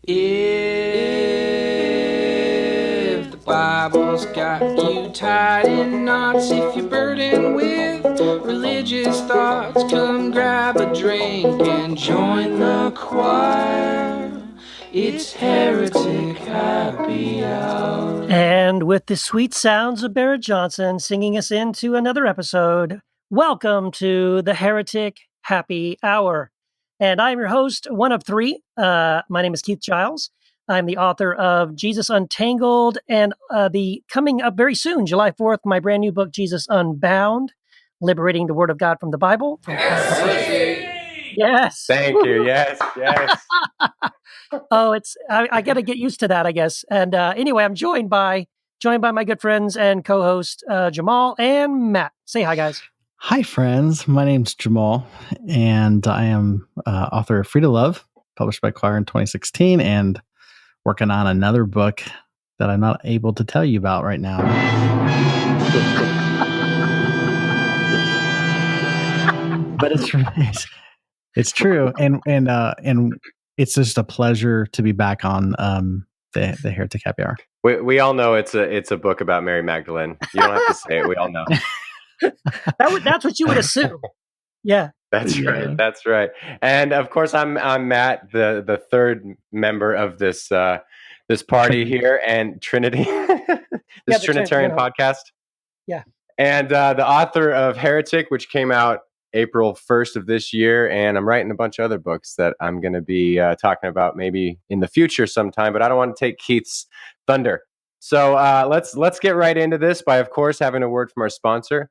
If the Bible's got you tied in knots, if you're burdened with religious thoughts, come grab a drink and join the choir. It's Heretic Happy Hour. And with the sweet sounds of Barrett Johnson singing us into another episode, welcome to the Heretic Happy Hour. And I'm your host, one of three. My name is Keith Giles. I'm the author of Jesus Untangled and the coming up very soon, July 4th, my brand new book, Jesus Unbound, Liberating the Word of God from the Bible. Yes. Thank you. Yes. Oh, I got to get used to that, I guess. And anyway, I'm joined by my good friends and co-host Jamal and Matt. Say hi, guys. Hi, friends. My name's Jamal, and I am author of Free to Love, published by Quoir in 2016, and working on another book that I'm not able to tell you about right now. But it's true, and it's just a pleasure to be back on the Heretic Happy Hour. We all know it's a book about Mary Magdalene. You don't have to say it. We all know. That's what you would assume. Yeah. That's right. That's right. And of course, I'm Matt, the third member of this party here, and Trinity, this Trinitarian podcast. Yeah. And the author of Heretic, which came out April 1st of this year, and I'm writing a bunch of other books that I'm going to be talking about maybe in the future sometime, but I don't want to take Keith's thunder. So let's get right into this by, of course, having a word from our sponsor.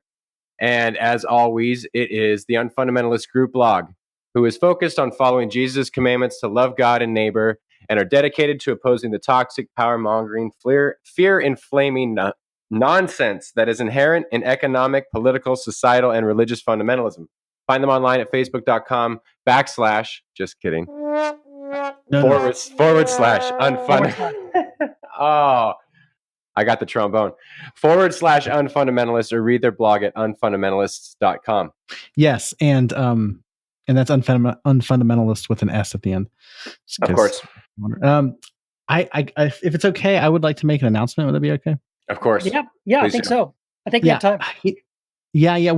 And as always, it is the Unfundamentalist Group Blog, who is focused on following Jesus' commandments to love God and neighbor, and are dedicated to opposing the toxic, power-mongering, fear-inflaming nonsense that is inherent in economic, political, societal, and religious fundamentalism. Find them online at facebook.com/ just kidding, forward slash unfundamentalist. Oh, I got the trombone. / unfundamentalist, or read their blog at unfundamentalists.com. Yes, and that's unfundamentalist with an S at the end. Of course. I if it's okay, I would like to make an announcement. Would that be okay? Of course. Yeah, I think so. I think we have time. Yeah.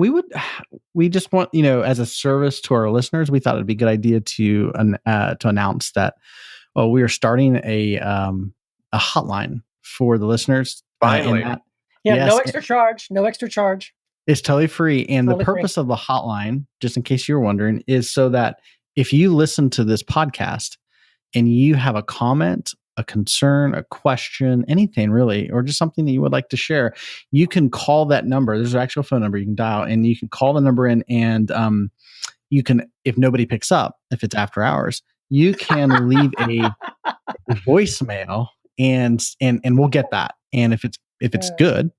We just want, as a service to our listeners, we thought it'd be a good idea to announce that, we are starting a hotline for the listeners. Finally. No extra charge. No extra charge. It's totally free. And totally the purpose of the hotline, just in case you're wondering, is so that if you listen to this podcast and you have a comment, a concern, a question, anything really, or just something that you would like to share, you can call that number. There's an actual phone number you can dial, and you can call the number in, and you can, if nobody picks up, if it's after hours, you can leave a voicemail, and we'll get that. And if it's good,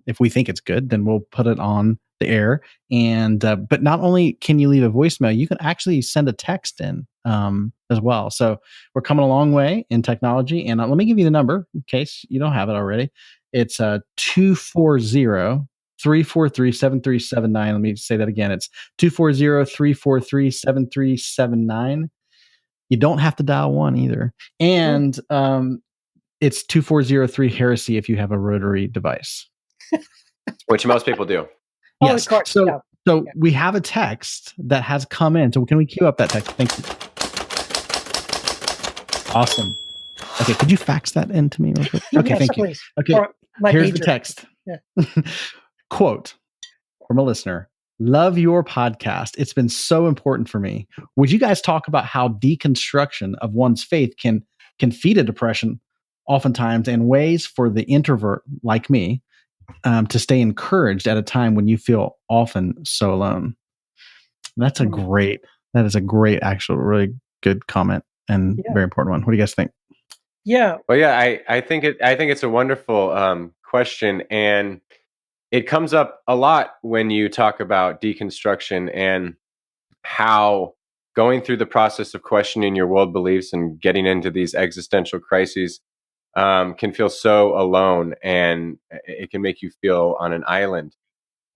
if we think it's good, then we'll put it on the air. And but not only can you leave a voicemail, you can actually send a text in as well. So we're coming a long way in technology. And let me give you the number in case you don't have it already. It's 240-343-7379. Let me say that again. It's 240-343-7379. You don't have to dial 1 either. And it's 2403-HERESY if you have a rotary device. Which most people do. Yes. Oh, so we have a text that has come in. So can we queue up that text? Thank you. Awesome. Okay, could you fax that in to me real quick? Okay, thank you. Okay, here's the text. Yeah. Quote from a listener. Love your podcast. It's been so important for me. Would you guys talk about how deconstruction of one's faith can feed a depression oftentimes, and ways for the introvert like me to stay encouraged at a time when you feel often so alone? That is a great, actual, really good comment and very important one. What do you guys think? Yeah. Well, yeah, I think it's a wonderful question, and it comes up a lot when you talk about deconstruction and how going through the process of questioning your world beliefs and getting into these existential crises can feel so alone, and it can make you feel on an island.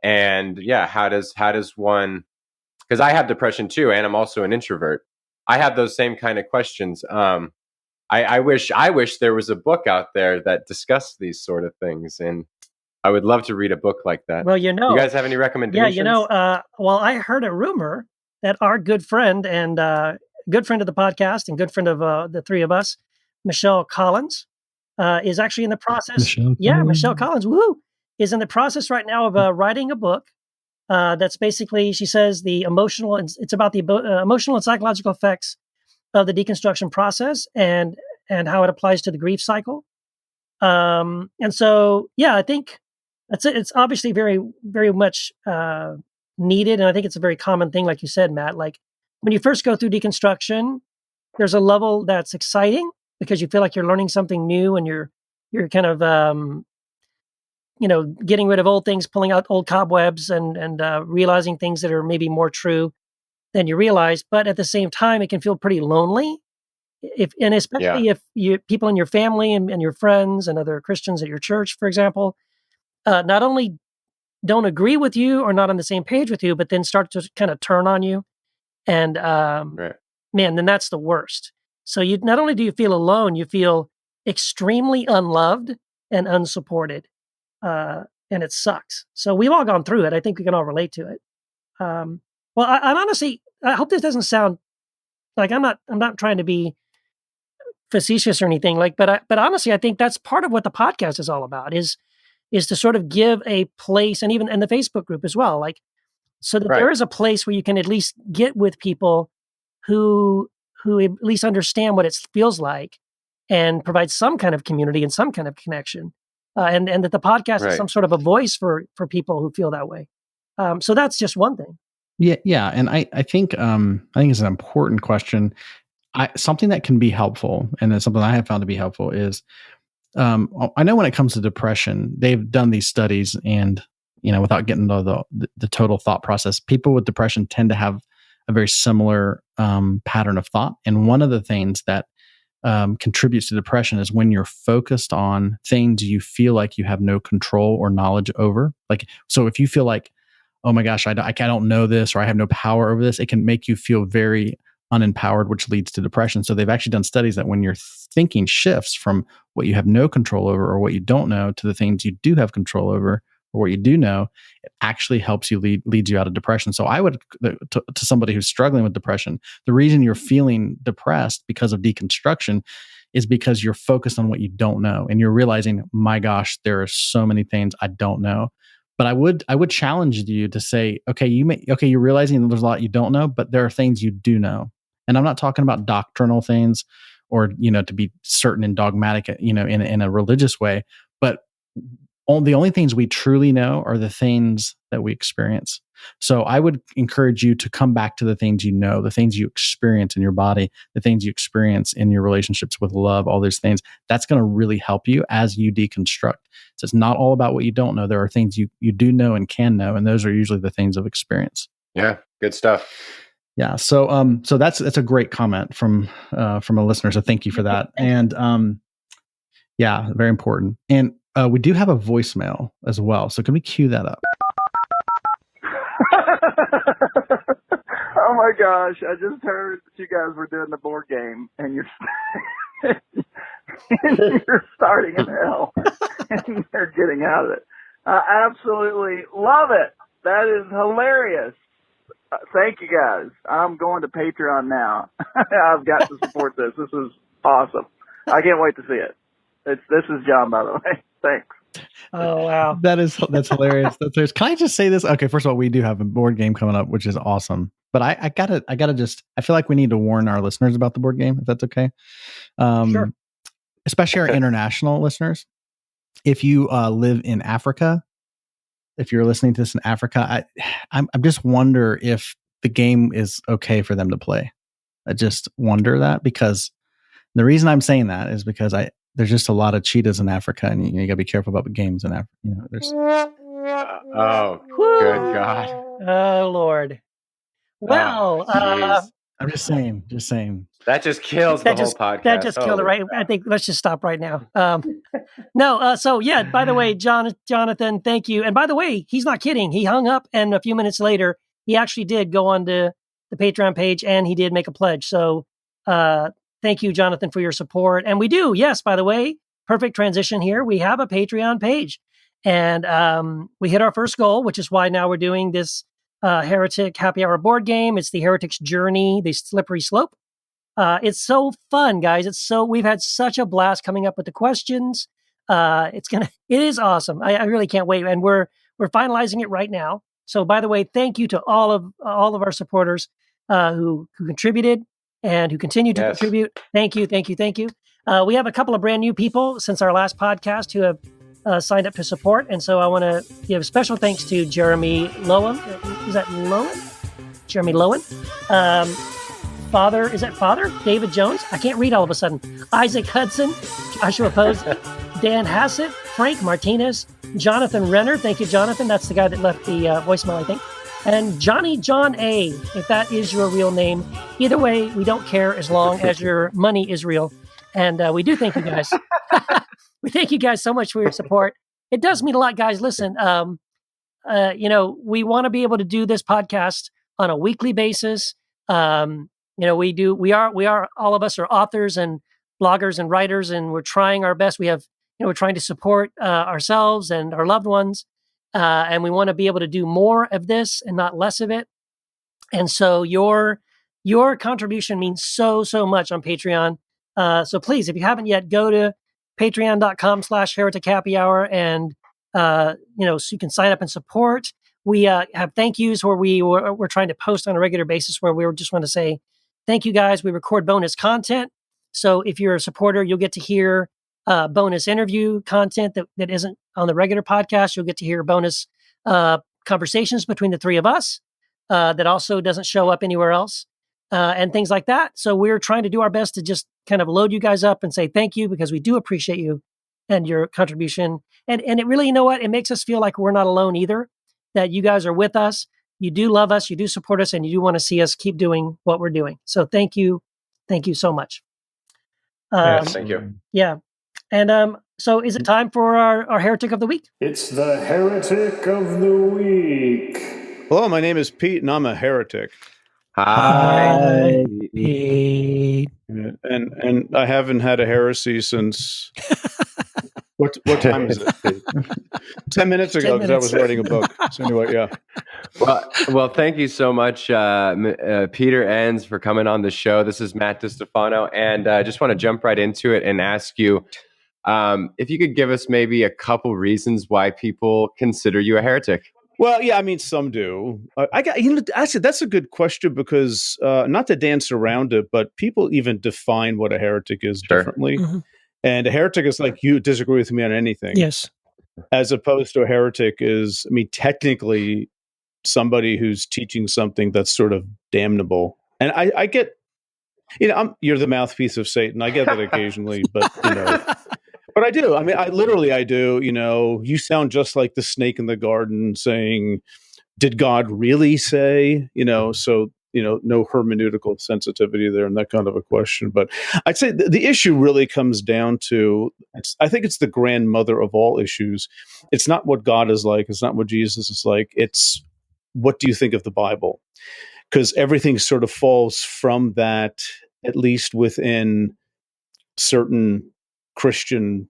And yeah, how does one, because I have depression too, and I'm also an introvert. I have those same kind of questions. I wish there was a book out there that discussed these sort of things, and I would love to read a book like that. Well, you guys have any recommendations? Well, I heard a rumor that our good friend and good friend of the podcast and good friend of the three of us, Michelle Collins, is actually in the process. Michelle Collins, woohoo, is in the process right now of writing a book that's basically, she says, it's about the emotional and psychological effects of the deconstruction process and how it applies to the grief cycle. And so, I think it's obviously very, very much needed. And I think it's a very common thing, like you said, Matt. Like when you first go through deconstruction, there's a level that's exciting because you feel like you're learning something new and you're kind of, getting rid of old things, pulling out old cobwebs and realizing things that are maybe more true than you realize. But at the same time, it can feel pretty lonely. Especially if people in your family and your friends and other Christians at your church, for example, not only don't agree with you or not on the same page with you, but then start to kind of turn on you. And man, then that's the worst. So you not only do you feel alone, you feel extremely unloved and unsupported. And it sucks. So we've all gone through it. I think we can all relate to it. Well, I'm honestly, I hope this doesn't sound like I'm not trying to be facetious or anything but honestly, I think that's part of what the podcast is all about is to sort of give a place, and even in the Facebook group as well, like so that there is a place where you can at least get with people who at least understand what it feels like and provide some kind of community and some kind of connection. And that the podcast is some sort of a voice for people who feel that way. So that's just one thing. Yeah, and I think it's an important question. Something that can be helpful, and it's something I have found to be helpful is, I know when it comes to depression, they've done these studies, and without getting into the total thought process, people with depression tend to have a very similar pattern of thought. And one of the things that contributes to depression is when you're focused on things you feel like you have no control or knowledge over. Like, so if you feel like, oh my gosh, I don't know this, or I have no power over this, it can make you feel very unempowered, which leads to depression. So they've actually done studies that when your thinking shifts from what you have no control over or what you don't know to the things you do have control over or what you do know, it actually helps you leads you out of depression. So I would, to somebody who's struggling with depression, the reason you're feeling depressed because of deconstruction is because you're focused on what you don't know. And you're realizing, my gosh, there are so many things I don't know. But I would challenge you to say, you're realizing there's a lot you don't know, but there are things you do know. And I'm not talking about doctrinal things or, to be certain and dogmatic, in a religious way, but the only things we truly know are the things that we experience. So I would encourage you to come back to the things you know, the things you experience in your body, the things you experience in your relationships with love, all those things. That's going to really help you as you deconstruct. So it's not all about what you don't know. There are things you do know and can know, and those are usually the things of experience. Yeah, good stuff. Yeah. So that's a great comment from a listener. So thank you for that. And yeah, very important. And we do have a voicemail as well. So can we cue that up? Oh my gosh. I just heard that you guys were doing the board game and you're starting in hell and you're getting out of it. I absolutely love it. That is hilarious. Thank you guys. I'm going to Patreon now. I've got to support this. This is awesome. I can't wait to see it. This is John, by the way. Thanks. Oh wow, that's hilarious. Can I just say this? Okay, first of all, we do have a board game coming up, which is awesome. But I gotta just, I feel like we need to warn our listeners about the board game, if that's okay. Sure. Especially our international listeners. If you live in Africa, if you're listening to this in Africa, I just wonder if the game is okay for them to play. I just wonder that, because the reason I'm saying that is because there's just a lot of cheetahs in Africa, and you gotta be careful about the games in Africa. There's. Oh, good God! Oh Lord. Well, I'm just saying. That just kills the whole podcast. That just killed it, right? I think let's just stop right now. So yeah, by the way, Jonathan, thank you. And by the way, he's not kidding. He hung up, and a few minutes later, he actually did go on to the Patreon page, and he did make a pledge. So thank you, Jonathan, for your support. And we do, yes, by the way, perfect transition here. We have a Patreon page, and we hit our first goal, which is why now we're doing this Heretic Happy Hour board game. It's the Heretic's Journey, the Slippery Slope. It's so fun, guys. We've had such a blast coming up with the questions. It is awesome. I really can't wait. And we're finalizing it right now. So by the way, thank you to all of our supporters, who contributed and who continue to contribute. Thank you. We have a couple of brand new people since our last podcast who have signed up to support. And so I want to give special thanks to Jeremy Lowen. Is that Lowen? Jeremy Lowen. Father David Jones. I can't read all of a sudden. Isaac Hudson, Joshua Posey, Dan Hassett, Frank Martinez, Jonathan Renner. Thank you, Jonathan. That's the guy that left the voicemail, I think. And Johnny John A, if that is your real name. Either way, we don't care as long as your money is real. And we do thank you guys. We thank you guys so much for your support. It does mean a lot, guys. Listen, we want to be able to do this podcast on a weekly basis. We are all of us are authors and bloggers and writers, and we're trying our best. We're trying to support ourselves and our loved ones. And we want to be able to do more of this and not less of it. And so your contribution means so much on Patreon. So please, if you haven't yet, go to patreon.com/Heretic Happy Hour and, so you can sign up and support. We have thank yous where we're trying to post on a regular basis where we just want to say, thank you guys. We record bonus content. So if you're a supporter, you'll get to hear bonus interview content that isn't on the regular podcast. You'll get to hear bonus conversations between the three of us that also doesn't show up anywhere else, and things like that. So we're trying to do our best to just kind of load you guys up and say thank you, because we do appreciate you and your contribution. And it really, you know what? It makes us feel like we're not alone either, that you guys are with us. You do love us, you do support us, and you do want to see us keep doing what we're doing. So thank you. Thank you so much. Yes, thank you. Yeah. And so is it time for our Heretic of the Week? It's the Heretic of the Week. Hello, my name is Pete, and I'm a heretic. Hi. Pete. And I haven't had a heresy since... What time is it? 10 minutes ago, because I was writing a book. So anyway, yeah. Well, thank you so much, Peter Enns, for coming on the show. This is Matt Distefano, and I just want to jump right into it and ask you if you could give us maybe a couple reasons why people consider you a heretic. Well, yeah, I mean, some do. Actually, that's a good question, because not to dance around it, but people even define what a heretic is differently. Mm-hmm. And a heretic is like, you disagree with me on anything. Yes. As opposed to a heretic is, I mean, technically somebody who's teaching something that's sort of damnable. And I get, you're the mouthpiece of Satan. I get that occasionally, but, but I do. I mean, I do. You sound just like the snake in the garden saying, did God really say, so, no hermeneutical sensitivity there and that kind of a question. But I'd say the issue really comes down to, I think it's the grandmother of all issues. It's not what God is like. It's not what Jesus is like. It's, what do you think of the Bible? Because everything sort of falls from that, at least within certain Christian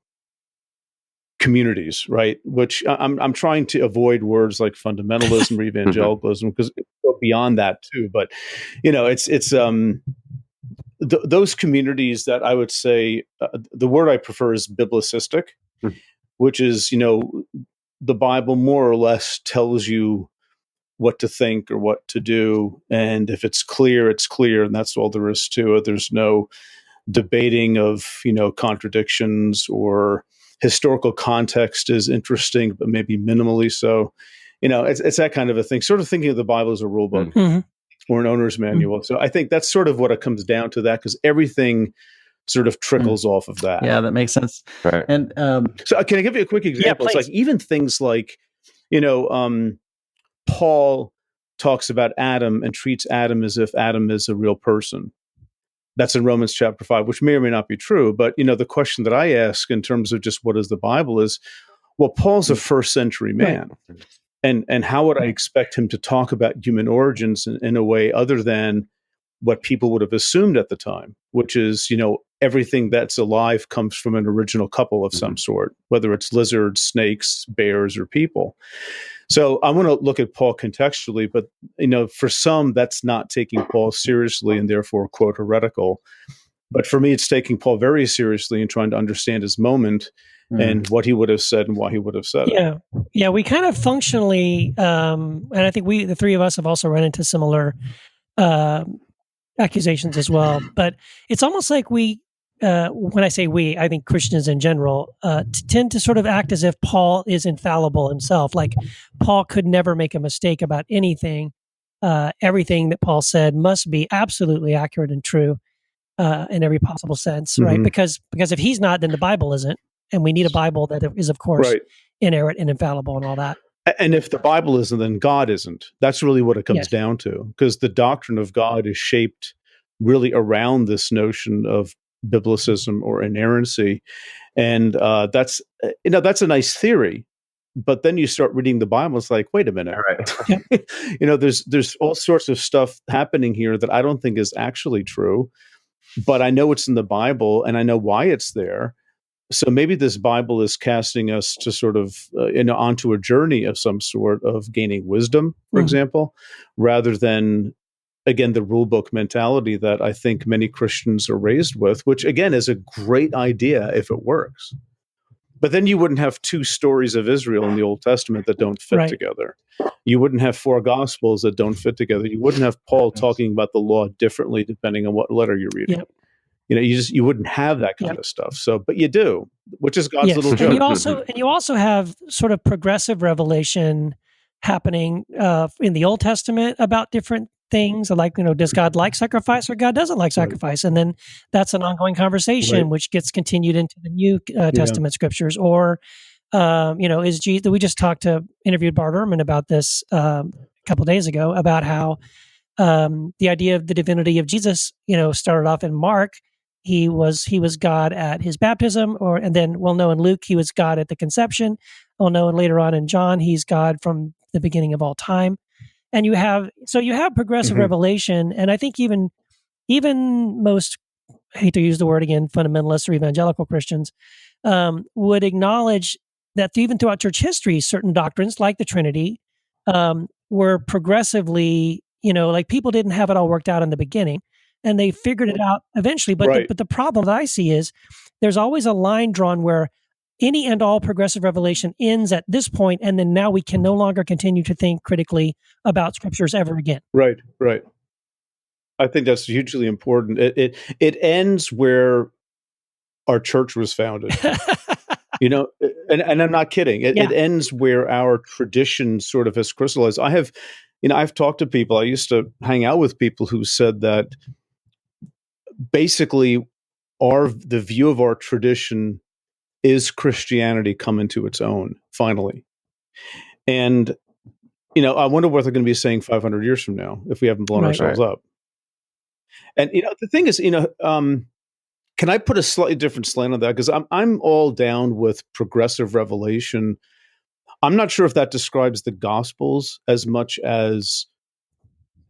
communities, right? Which I'm trying to avoid words like fundamentalism or evangelicalism, because it go beyond that too. But it's those communities that I would say the word I prefer is biblicistic, which is the Bible more or less tells you what to think or what to do, and if it's clear, it's clear, and that's all there is to it. There's no debating of contradictions, or historical context is interesting, but maybe minimally so. It's that kind of a thing, sort of thinking of the Bible as a rule book or an owner's manual. So I think that's sort of what it comes down to, that, because everything sort of trickles off of that. Yeah, that makes sense. Right. And so can I give you a quick example? Yeah, it's like even things like, Paul talks about Adam and treats Adam as if Adam is a real person. That's in Romans chapter 5, which may or may not be true. But, the question that I ask in terms of just what is the Bible is, well, Paul's a first century man. And how would I expect him to talk about human origins in a way other than what people would have assumed at the time, which is, everything that's alive comes from an original couple of some sort, whether it's lizards, snakes, bears, or people. So I want to look at Paul contextually, but for some, that's not taking Paul seriously and therefore, quote, heretical. But for me, it's taking Paul very seriously and trying to understand his moment and what he would have said and why he would have said it. Yeah, we kind of functionally, and I think the three of us have also run into similar accusations as well. But it's almost like we, when I say we, I think Christians in general tend to sort of act as if Paul is infallible himself. Like Paul could never make a mistake about anything. Everything that Paul said must be absolutely accurate and true in every possible sense, right? Because if he's not, then the Bible isn't. And we need a Bible that is, of course, inerrant and infallible and all that. And if the Bible isn't, then God isn't. That's really what it comes down to, because the doctrine of God is shaped really around this notion of biblicism or inerrancy. And that's a nice theory. But then you start reading the Bible, it's like, wait a minute. There's all sorts of stuff happening here that I don't think is actually true. But I know it's in the Bible and I know why it's there. So maybe this Bible is casting us to sort of onto a journey of some sort of gaining wisdom, for example, rather than, again, the rule book mentality that I think many Christians are raised with, which again is a great idea if it works. But then you wouldn't have two stories of Israel in the Old Testament that don't fit together. You wouldn't have four Gospels that don't fit together. You wouldn't have Paul talking about the law differently depending on what letter you're reading. You wouldn't have that kind of stuff. So, but you do, which is God's little joke. And you also have sort of progressive revelation happening in the Old Testament about different things, like, does God like sacrifice or God doesn't like sacrifice? And then that's an ongoing conversation which gets continued into the New Testament scriptures. Or, is Jesus? We just interviewed Bart Ehrman about this a couple of days ago about how the idea of the divinity of Jesus, started off in Mark. He was God at his baptism, and then we'll know in Luke he was God at the conception. We'll know later on in John he's God from the beginning of all time. And you have progressive revelation, and I think even most, I hate to use the word again, fundamentalists or evangelical Christians would acknowledge that even throughout church history, certain doctrines like the Trinity were progressively, like people didn't have it all worked out in the beginning. And they figured it out eventually. But the problem that I see is there's always a line drawn where any and all progressive revelation ends at this point, and then now we can no longer continue to think critically about scriptures ever again. Right. I think that's hugely important. It ends where our church was founded. And I'm not kidding. It ends where our tradition sort of has crystallized. I've talked to people. I used to hang out with people who said that basically the view of our tradition is Christianity come into its own finally. And, I wonder what they're going to be saying 500 years from now if we haven't blown ourselves up. And, the thing is, can I put a slightly different slant on that? Because I'm all down with progressive revelation. I'm not sure if that describes the Gospels as much as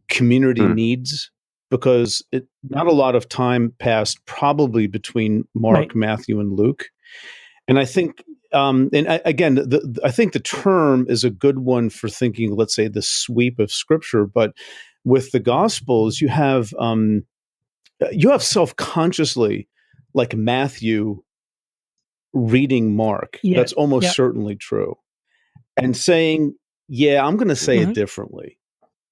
community needs, because not a lot of time passed probably between Mark, Matthew, and Luke. And I think, I think the term is a good one for thinking, let's say, the sweep of Scripture. But with the Gospels, you have self-consciously, like Matthew reading Mark. That's almost certainly true. And saying, I'm going to say it differently.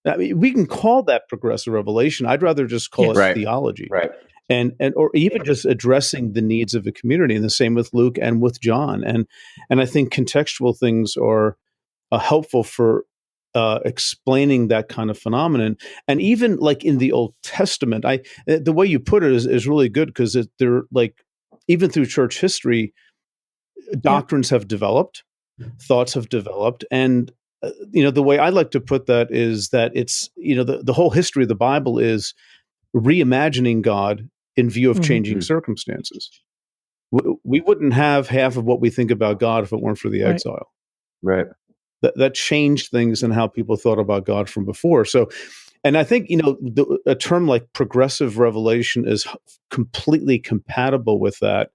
I mean, we can call that progressive revelation. I'd rather just call it theology. Right. And or even just addressing the needs of the community. And the same with Luke and with John. And I think contextual things are helpful for explaining that kind of phenomenon. And even like in the Old Testament, the way you put it is really good, because they're like, even through church history, doctrines have developed, thoughts have developed, and the way I like to put that is that it's the whole history of the Bible is reimagining God in view of changing circumstances. We wouldn't have half of what we think about God if it weren't for the exile. Right. That changed things and how people thought about God from before. So And I think, a term like progressive revelation is completely compatible with that.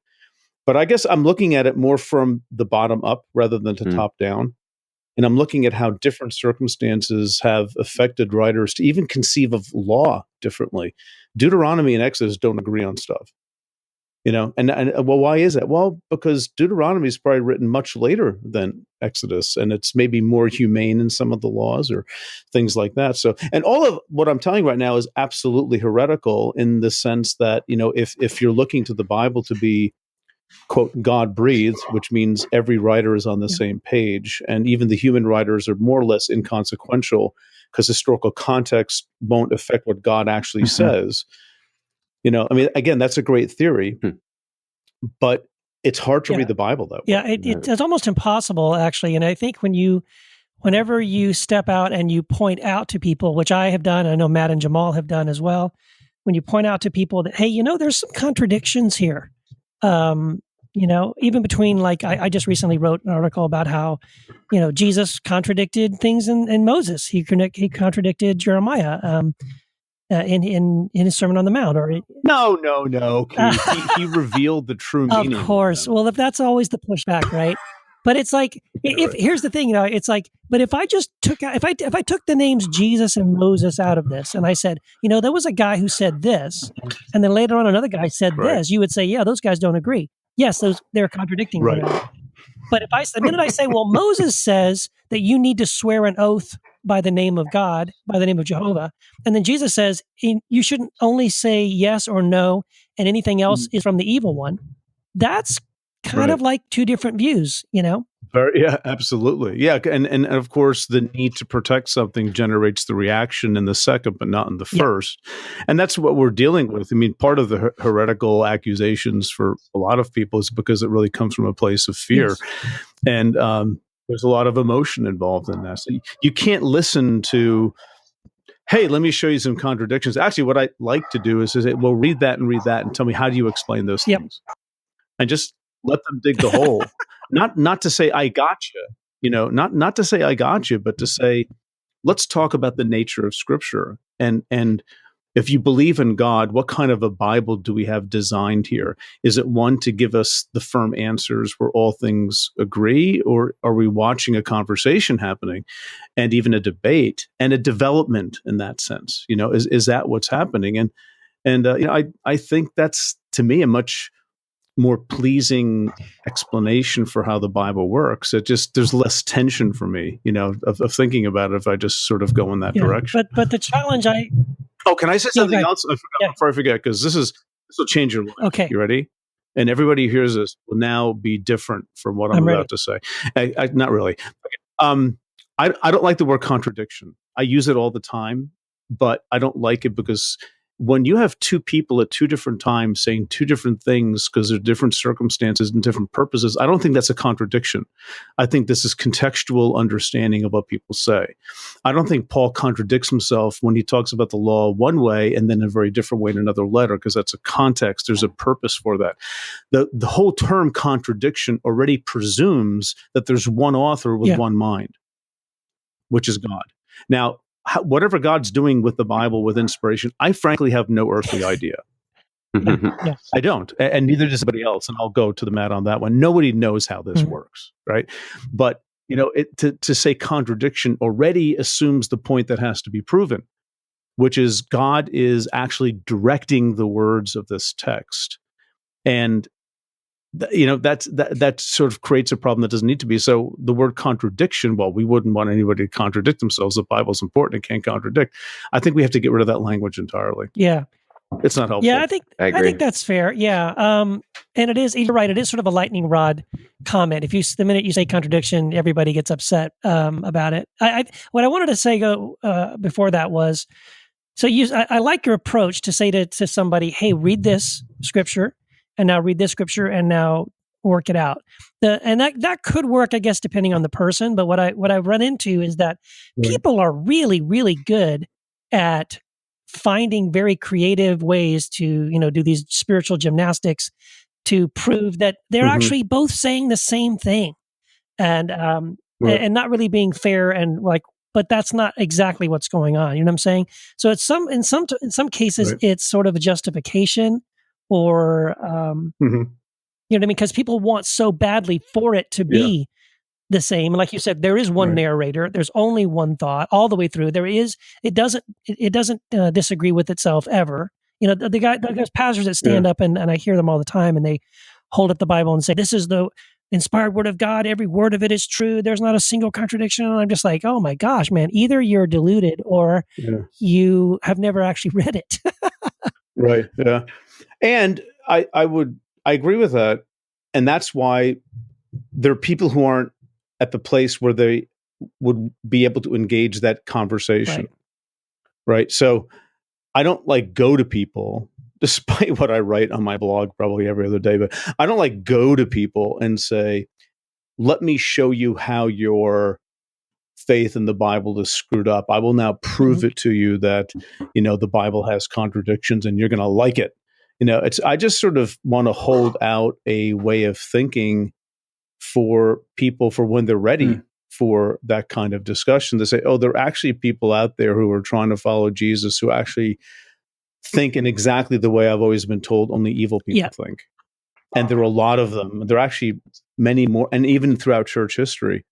But I guess I'm looking at it more from the bottom up rather than the top down. And I'm looking at how different circumstances have affected writers to even conceive of law differently. Deuteronomy and Exodus don't agree on stuff. And well, why is that? Well, because Deuteronomy is probably written much later than Exodus, and it's maybe more humane in some of the laws or things like that. So, and all of what I'm telling you right now is absolutely heretical in the sense that, if you're looking to the Bible to be, quote, God breathed, which means every writer is on the same page, and even the human writers are more or less inconsequential because historical context won't affect what God actually says. Again, that's a great theory, but it's hard to read the Bible that way. Yeah, it's almost impossible, actually. And I think whenever you step out and you point out to people, which I have done, I know Matt and Jamal have done as well, when you point out to people that, hey, there's some contradictions here. Even between, like, I just recently wrote an article about how, Jesus contradicted things in Moses. He contradicted Jeremiah. In his Sermon on the Mount, no. He revealed the true meaning. Of course. Well, if that's always the pushback, right? But it's like, here's the thing, it's like, but if I just took out, if I took the names Jesus and Moses out of this, and I said, there was a guy who said this, and then later on another guy said this, you would say, yeah, those guys don't agree. Yes, they're contradicting one another. But the minute I say, well, Moses says that you need to swear an oath by the name of God, by the name of Jehovah. And then Jesus says, you shouldn't only say yes or no, and anything else is from the evil one. That's kind of like two different views, Yeah, absolutely. Yeah. And of course, the need to protect something generates the reaction in the second, but not in the first. And that's what we're dealing with. Part of the heretical accusations for a lot of people is because it really comes from a place of fear. Yes. And there's a lot of emotion involved in that. So you can't listen to, hey, let me show you some contradictions. Actually, what I like to do is say, well, read that and tell me, how do you explain those things? And just let them dig the hole. Not to say I got you, not to say I got you, but to say, let's talk about the nature of Scripture. And if you believe in God, what kind of a Bible do we have designed here? Is it one to give us the firm answers where all things agree, or are we watching a conversation happening and even a debate and a development in that sense? Is that what's happening? And I think that's, to me, a much more pleasing explanation for how the Bible works. There's less tension for me, of thinking about it if I just sort of go in that direction. But the challenge can I say something else? Before I forget, because this will change your life. Okay. You ready? And everybody who hears this will now be different from what I'm about to say. Not really. Okay. I don't like the word contradiction. I use it all the time, but I don't like it because when you have two people at two different times saying two different things because of different circumstances and different purposes, I don't think that's a contradiction. I think this is contextual understanding of what people say. I don't think Paul contradicts himself when he talks about the law one way and then a very different way in another letter, because that's a context. There's a purpose for that. The whole term contradiction already presumes that there's one author with one mind, which is God. Now, whatever God's doing with the Bible, with inspiration, I frankly have no earthly idea. I don't, and neither does anybody else. And I'll go to the mat on that one. Nobody knows how this works, right? But to say contradiction already assumes the point that has to be proven, which is God is actually directing the words of this text, and that sort of creates a problem that doesn't need to be. So the word contradiction, well, we wouldn't want anybody to contradict themselves. The Bible's important; it can't contradict. I think we have to get rid of that language entirely. Yeah, it's not helpful. Yeah, I think that's fair. Yeah, and it is. You're right. It is sort of a lightning rod comment. The minute you say contradiction, everybody gets upset about it. What I wanted to say before that was, so I like your approach to say to somebody, hey, read this scripture. And now read this scripture and now work it out. And that could work, I guess, depending on the person. But what I've run into is that people are really, really good at finding very creative ways to, do these spiritual gymnastics to prove that they're actually both saying the same thing, and not really being fair and like but that's not exactly what's going on. You know what I'm saying? So it's in some cases, Right. it's sort of a justification, or you know what I mean? Because people want so badly for it to be the same. And like you said, there is one Right. narrator. There's only one thought all the way through. It doesn't disagree with itself ever. You know, there's pastors that stand up and I hear them all the time, and they hold up the Bible and say, "This is the inspired word of God. Every word of it is true. There's not a single contradiction." And I'm just like, oh my gosh, man, either you're deluded or you have never actually read it. Right. Yeah. And I agree with that. And that's why there are people who aren't at the place where they would be able to engage that conversation. Right. So I don't like go to people, despite what I write on my blog probably every other day, but I don't like go to people and say, let me show you how your faith in the Bible is screwed up. I will now prove it to you that, you know, the Bible has contradictions and you're going to like it. You know, I just sort of want to hold out a way of thinking for people for when they're ready for that kind of discussion, to say, oh, there are actually people out there who are trying to follow Jesus who actually think in exactly the way I've always been told only evil people think. And there are a lot of them. There are actually many more, and even throughout church history.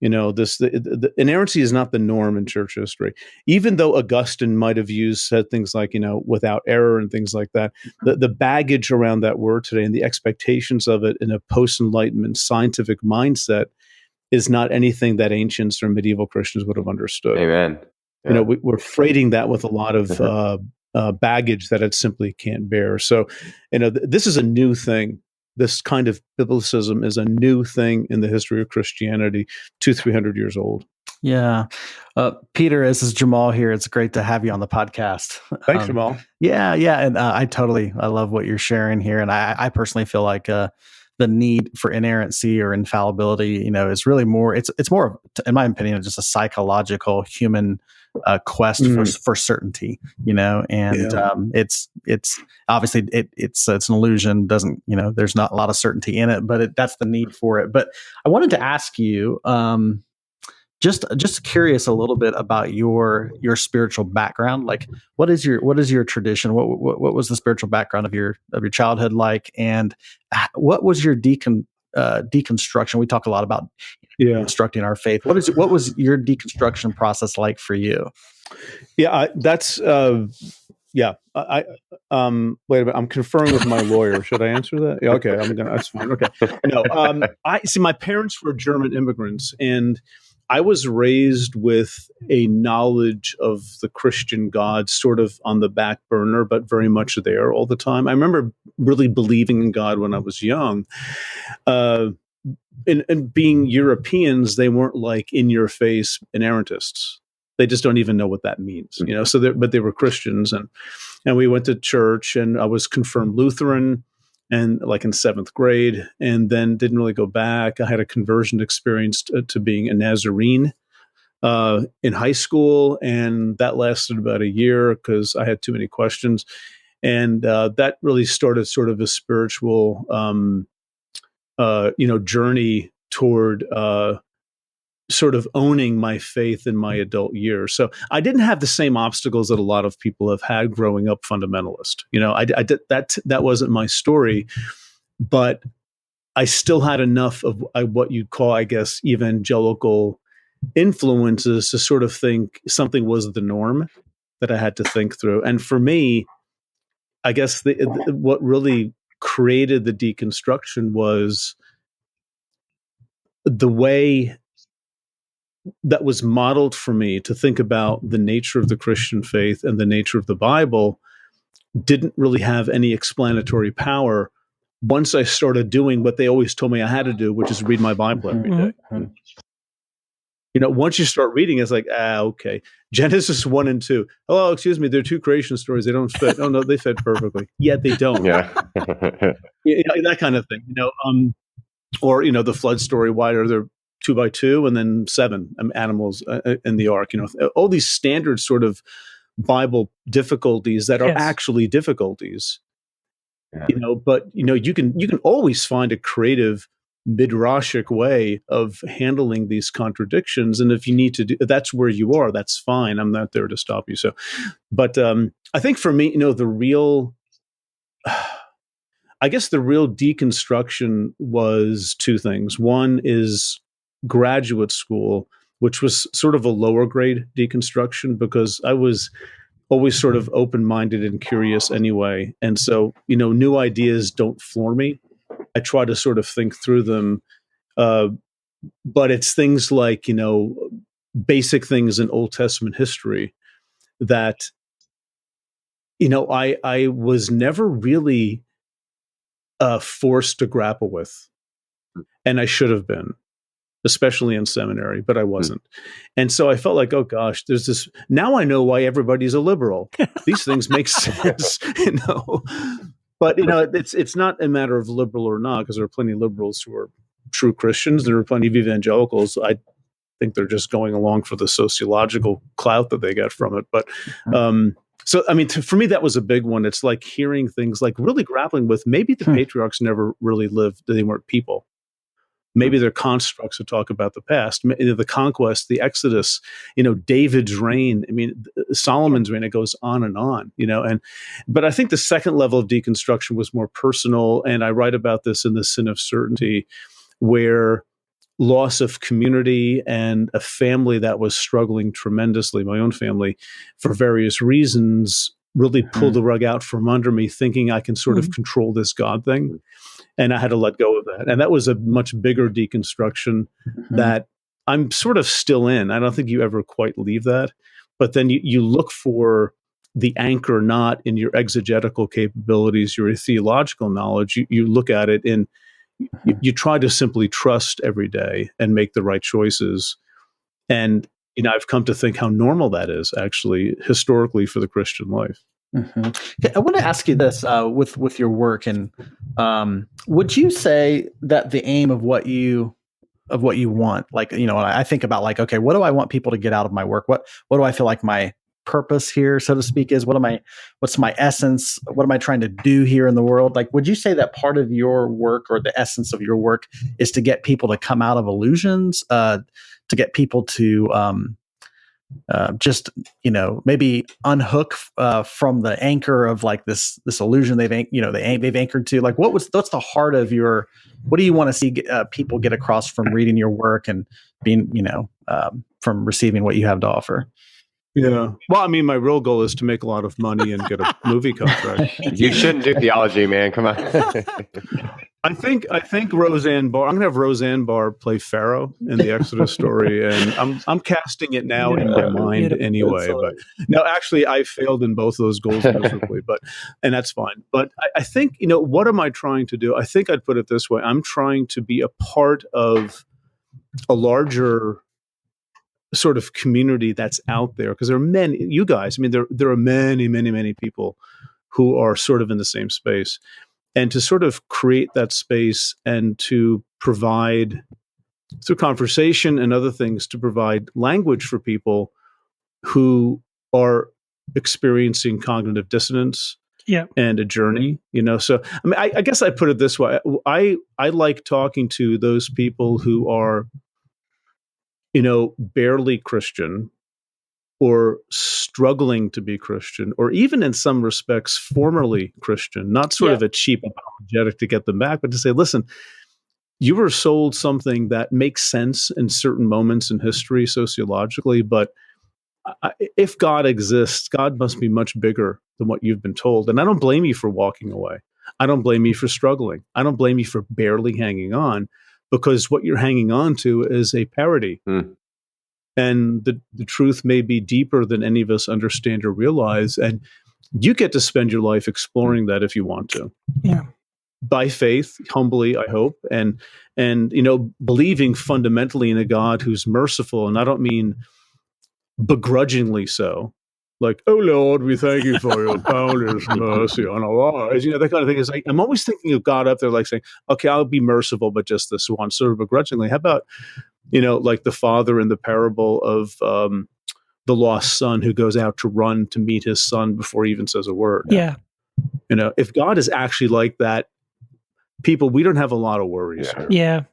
You know, the inerrancy is not the norm in church history. Even though Augustine might have said things like, you know, without error and things like that, the baggage around that word today and the expectations of it in a post-Enlightenment scientific mindset is not anything that ancients or medieval Christians would have understood. Amen. You know, we're freighting that with a lot of baggage that it simply can't bear. So, you know, this is a new thing. This kind of biblicism is a new thing in the history of Christianity, 200-300 years old. Yeah. Peter, this is Jamal here. It's great to have you on the podcast. Thanks, Jamal. Yeah. And I love what you're sharing here. And I personally feel like the need for inerrancy or infallibility, you know, is really more, it's more, in my opinion, just a psychological human quest for certainty, you know, and it's obviously it's an illusion. Doesn't, you know, there's not a lot of certainty in it, but that's the need for it. But I wanted to ask you, just curious a little bit about your spiritual background. Like, what is your tradition? What was the spiritual background of your childhood like, and what was your deconstruction? We talk a lot about constructing our faith. What was your deconstruction process like for you? Yeah, that's wait a minute. I'm conferring with my lawyer. Should I answer that? Yeah, okay, that's fine. Okay. No, I see. My parents were German immigrants, and I was raised with a knowledge of the Christian God sort of on the back burner, but very much there all the time. I remember really believing in God when I was young. And being Europeans, they weren't like in-your-face inerrantists. They just don't even know what that means, you know. So, but they were Christians, and we went to church, and I was confirmed Lutheran, and like in 7th grade, and then didn't really go back. I had a conversion experience to being a Nazarene in high school, and that lasted about a year because I had too many questions, and that really started sort of a spiritual, journey toward sort of owning my faith in my adult years. So I didn't have the same obstacles that a lot of people have had growing up fundamentalist. You know, I did that wasn't my story, but I still had enough of what you'd call, I guess, evangelical influences to sort of think something was the norm that I had to think through. And for me, I guess what really created the deconstruction was the way that was modeled for me to think about the nature of the Christian faith and the nature of the Bible didn't really have any explanatory power once I started doing what they always told me I had to do, which is read my Bible every day. You know, once you start reading, it's like, okay. Genesis 1 and 2. Oh, excuse me, there are 2 creation stories. They don't fit. Oh, no, they fit perfectly. Yet they don't. Yeah. That kind of thing, you know. Or, you know, the flood story, why are there 2 by 2 and then 7 animals in the ark? You know, all these standard sort of Bible difficulties that are actually difficulties. You know, but you know, you can always find a creative midrashic way of handling these contradictions. And if you need to do, that's where you are, that's fine. I'm not there to stop you. So, but I think for me, the real, I guess the real deconstruction was two things. One is graduate school, which was sort of a lower grade deconstruction because I was always sort of open-minded and curious anyway. And so, new ideas don't floor me. I try to sort of think through them. But it's things like, basic things in Old Testament history that, I was never really forced to grapple with. And I should have been, especially in seminary, but I wasn't. And so I felt like, oh gosh, there's this, now I know why everybody's a liberal. These things make sense, But, it's not a matter of liberal or not, because there are plenty of liberals who are true Christians. There are plenty of evangelicals. I think they're just going along for the sociological clout that they get from it. But so, I mean, for me, that was a big one. It's like hearing things like really grappling with maybe the patriarchs never really lived. They weren't people. Maybe they're constructs that talk about the past, the conquest, the Exodus, David's reign. I mean, Solomon's reign, it goes on, but I think the second level of deconstruction was more personal. And I write about this in The Sin of Certainty, where loss of community and a family that was struggling tremendously, my own family, for various reasons, really pulled the rug out from under me, thinking I can sort of control this God thing. And I had to let go of that. And that was a much bigger deconstruction that I'm sort of still in. I don't think you ever quite leave that. But then you look for the anchor not in your exegetical capabilities, your theological knowledge. You look at it in, you try to simply trust every day and make the right choices. And, I've come to think how normal that is actually historically for the Christian life. I want to ask you this with your work, and would you say that the aim of what you want, like, I think about like, okay, what do I want people to get out of my work? What do I feel like my purpose here, so to speak, is? What's my essence? What am I trying to do here in the world? Like, would you say that part of your work or the essence of your work is to get people to come out of illusions, to get people to just maybe unhook from the anchor of like this illusion they've anchored to? Like, what's the heart of your? What do you want to see people get across from reading your work and being from receiving what you have to offer? Yeah. Well, I mean, my real goal is to make a lot of money and get a movie contract. You shouldn't do theology, man. Come on. I think Roseanne Barr. I'm going to have Roseanne Barr play Pharaoh in the Exodus story, and I'm casting it now in my mind anyway. But no, actually, I failed in both of those goals miserably. And that's fine. But I think what am I trying to do? I think I'd put it this way: I'm trying to be a part of a larger sort of community that's out there, because there are many, you guys, I mean, there are many, many, many people who are sort of in the same space, and to sort of create that space and to provide through conversation and other things, to provide language for people who are experiencing cognitive dissonance and a journey, so, I mean, I guess I put it this way. I like talking to those people who are, barely Christian or struggling to be Christian, or even in some respects, formerly Christian, not sort of a cheap apologetic to get them back, but to say, listen, you were sold something that makes sense in certain moments in history, sociologically, but if God exists, God must be much bigger than what you've been told. And I don't blame you for walking away. I don't blame you for struggling. I don't blame you for barely hanging on, because what you're hanging on to is a parody. And the truth may be deeper than any of us understand or realize. And you get to spend your life exploring that if you want to. Yeah. By faith, humbly, I hope, and believing fundamentally in a God who's merciful. And I don't mean begrudgingly so. Like, oh Lord, we thank you for your boundless mercy on our lives. That kind of thing. Is like, I'm always thinking of God up there, like saying, okay, I'll be merciful, but just this one, sort of begrudgingly. How about, like the father in the parable of the lost son who goes out to run to meet his son before he even says a word. Yeah. If God is actually like that, people, we don't have a lot of worries here. Yeah.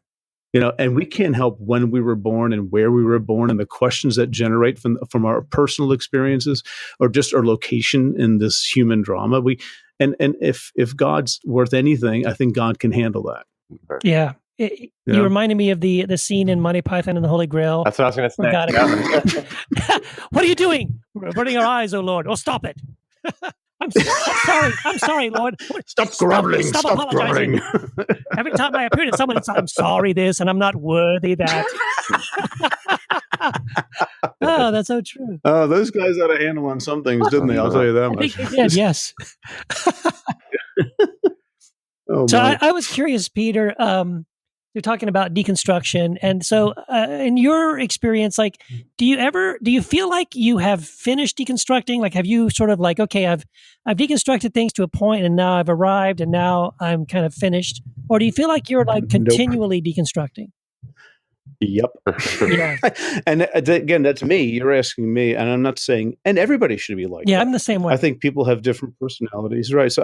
And we can't help when we were born and where we were born and the questions that generate from our personal experiences or just our location in this human drama. And if God's worth anything, I think God can handle that. Yeah. You reminded me of the scene in Monty Python and the Holy Grail. That's what I was going to say. What are you doing? Averting our eyes, oh Lord. Oh, stop it. I'm sorry, Lord. Stop groveling. Stop apologizing. Every time I appear to someone, it's, I'm sorry this, and I'm not worthy that. Oh, that's so true. Oh, those guys had a handle on some things, didn't they? I'll tell you that much. I think they did, yes. So I was curious, Peter, you're talking about deconstruction. And so in your experience, like, do you feel like you have finished deconstructing? Like, have you sort of like, okay, I've deconstructed things to a point and now I've arrived and now I'm kind of finished? Or do you feel like you're like continually deconstructing? Yep. Yeah. And again, that's me. You're asking me, and I'm not saying, and everybody should be like that. I'm the same way. I think people have different personalities, right? So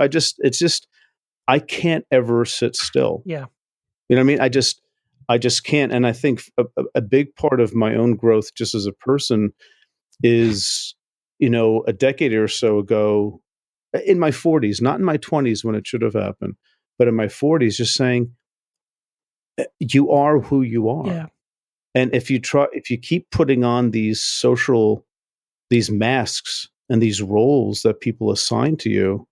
I can't ever sit still. Yeah. You know what I mean? I just can't. And I think a big part of my own growth just as a person is, a decade or so ago, in my 40s, not in my 20s when it should have happened, but in my 40s, just saying, you are who you are. Yeah. And if you keep putting on these masks and these roles that people assign to you,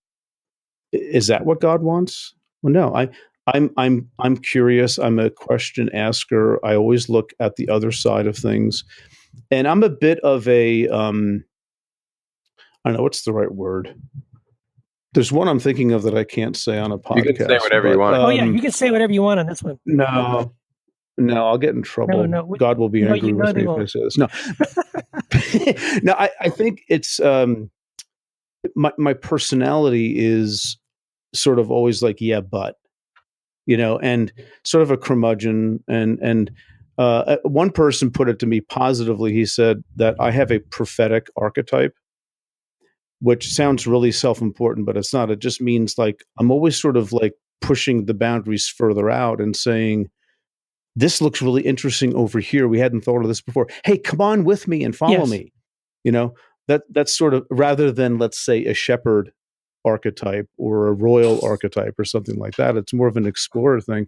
is that what God wants? Well, no. I'm curious. I'm a question asker. I always look at the other side of things, and I'm a bit of a I don't know what's the right word. There's one I'm thinking of that I can't say on a podcast. You can say whatever you want. You can say whatever you want on this one. No, I'll get in trouble. No, God will be angry with me if I say this. No, no. I think it's my personality is sort of always like, yeah, but, and sort of a curmudgeon. And one person put it to me positively. He said that I have a prophetic archetype, which sounds really self-important, but it's not. It just means like I'm always sort of like pushing the boundaries further out and saying, this looks really interesting over here. We hadn't thought of this before. Hey, come on with me and follow me. That's sort of, rather than, let's say, a shepherd archetype or a royal archetype or something like that. It's more of an explorer thing.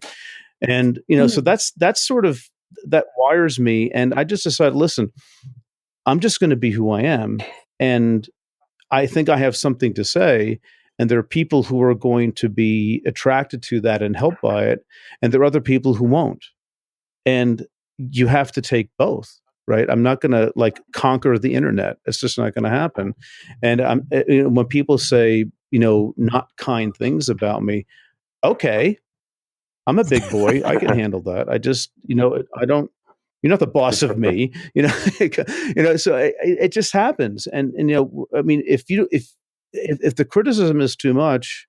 And, so that's sort of, that wires me. And I just decided, listen, I'm just going to be who I am. And I think I have something to say. And there are people who are going to be attracted to that and helped by it. And there are other people who won't. And you have to take both, right? I'm not going to like conquer the internet. It's just not going to happen. And when people say, not kind things about me, okay, I'm a big boy. I can handle that. I just, I don't, you're not the boss of me, so it just happens. And I mean, if the criticism is too much,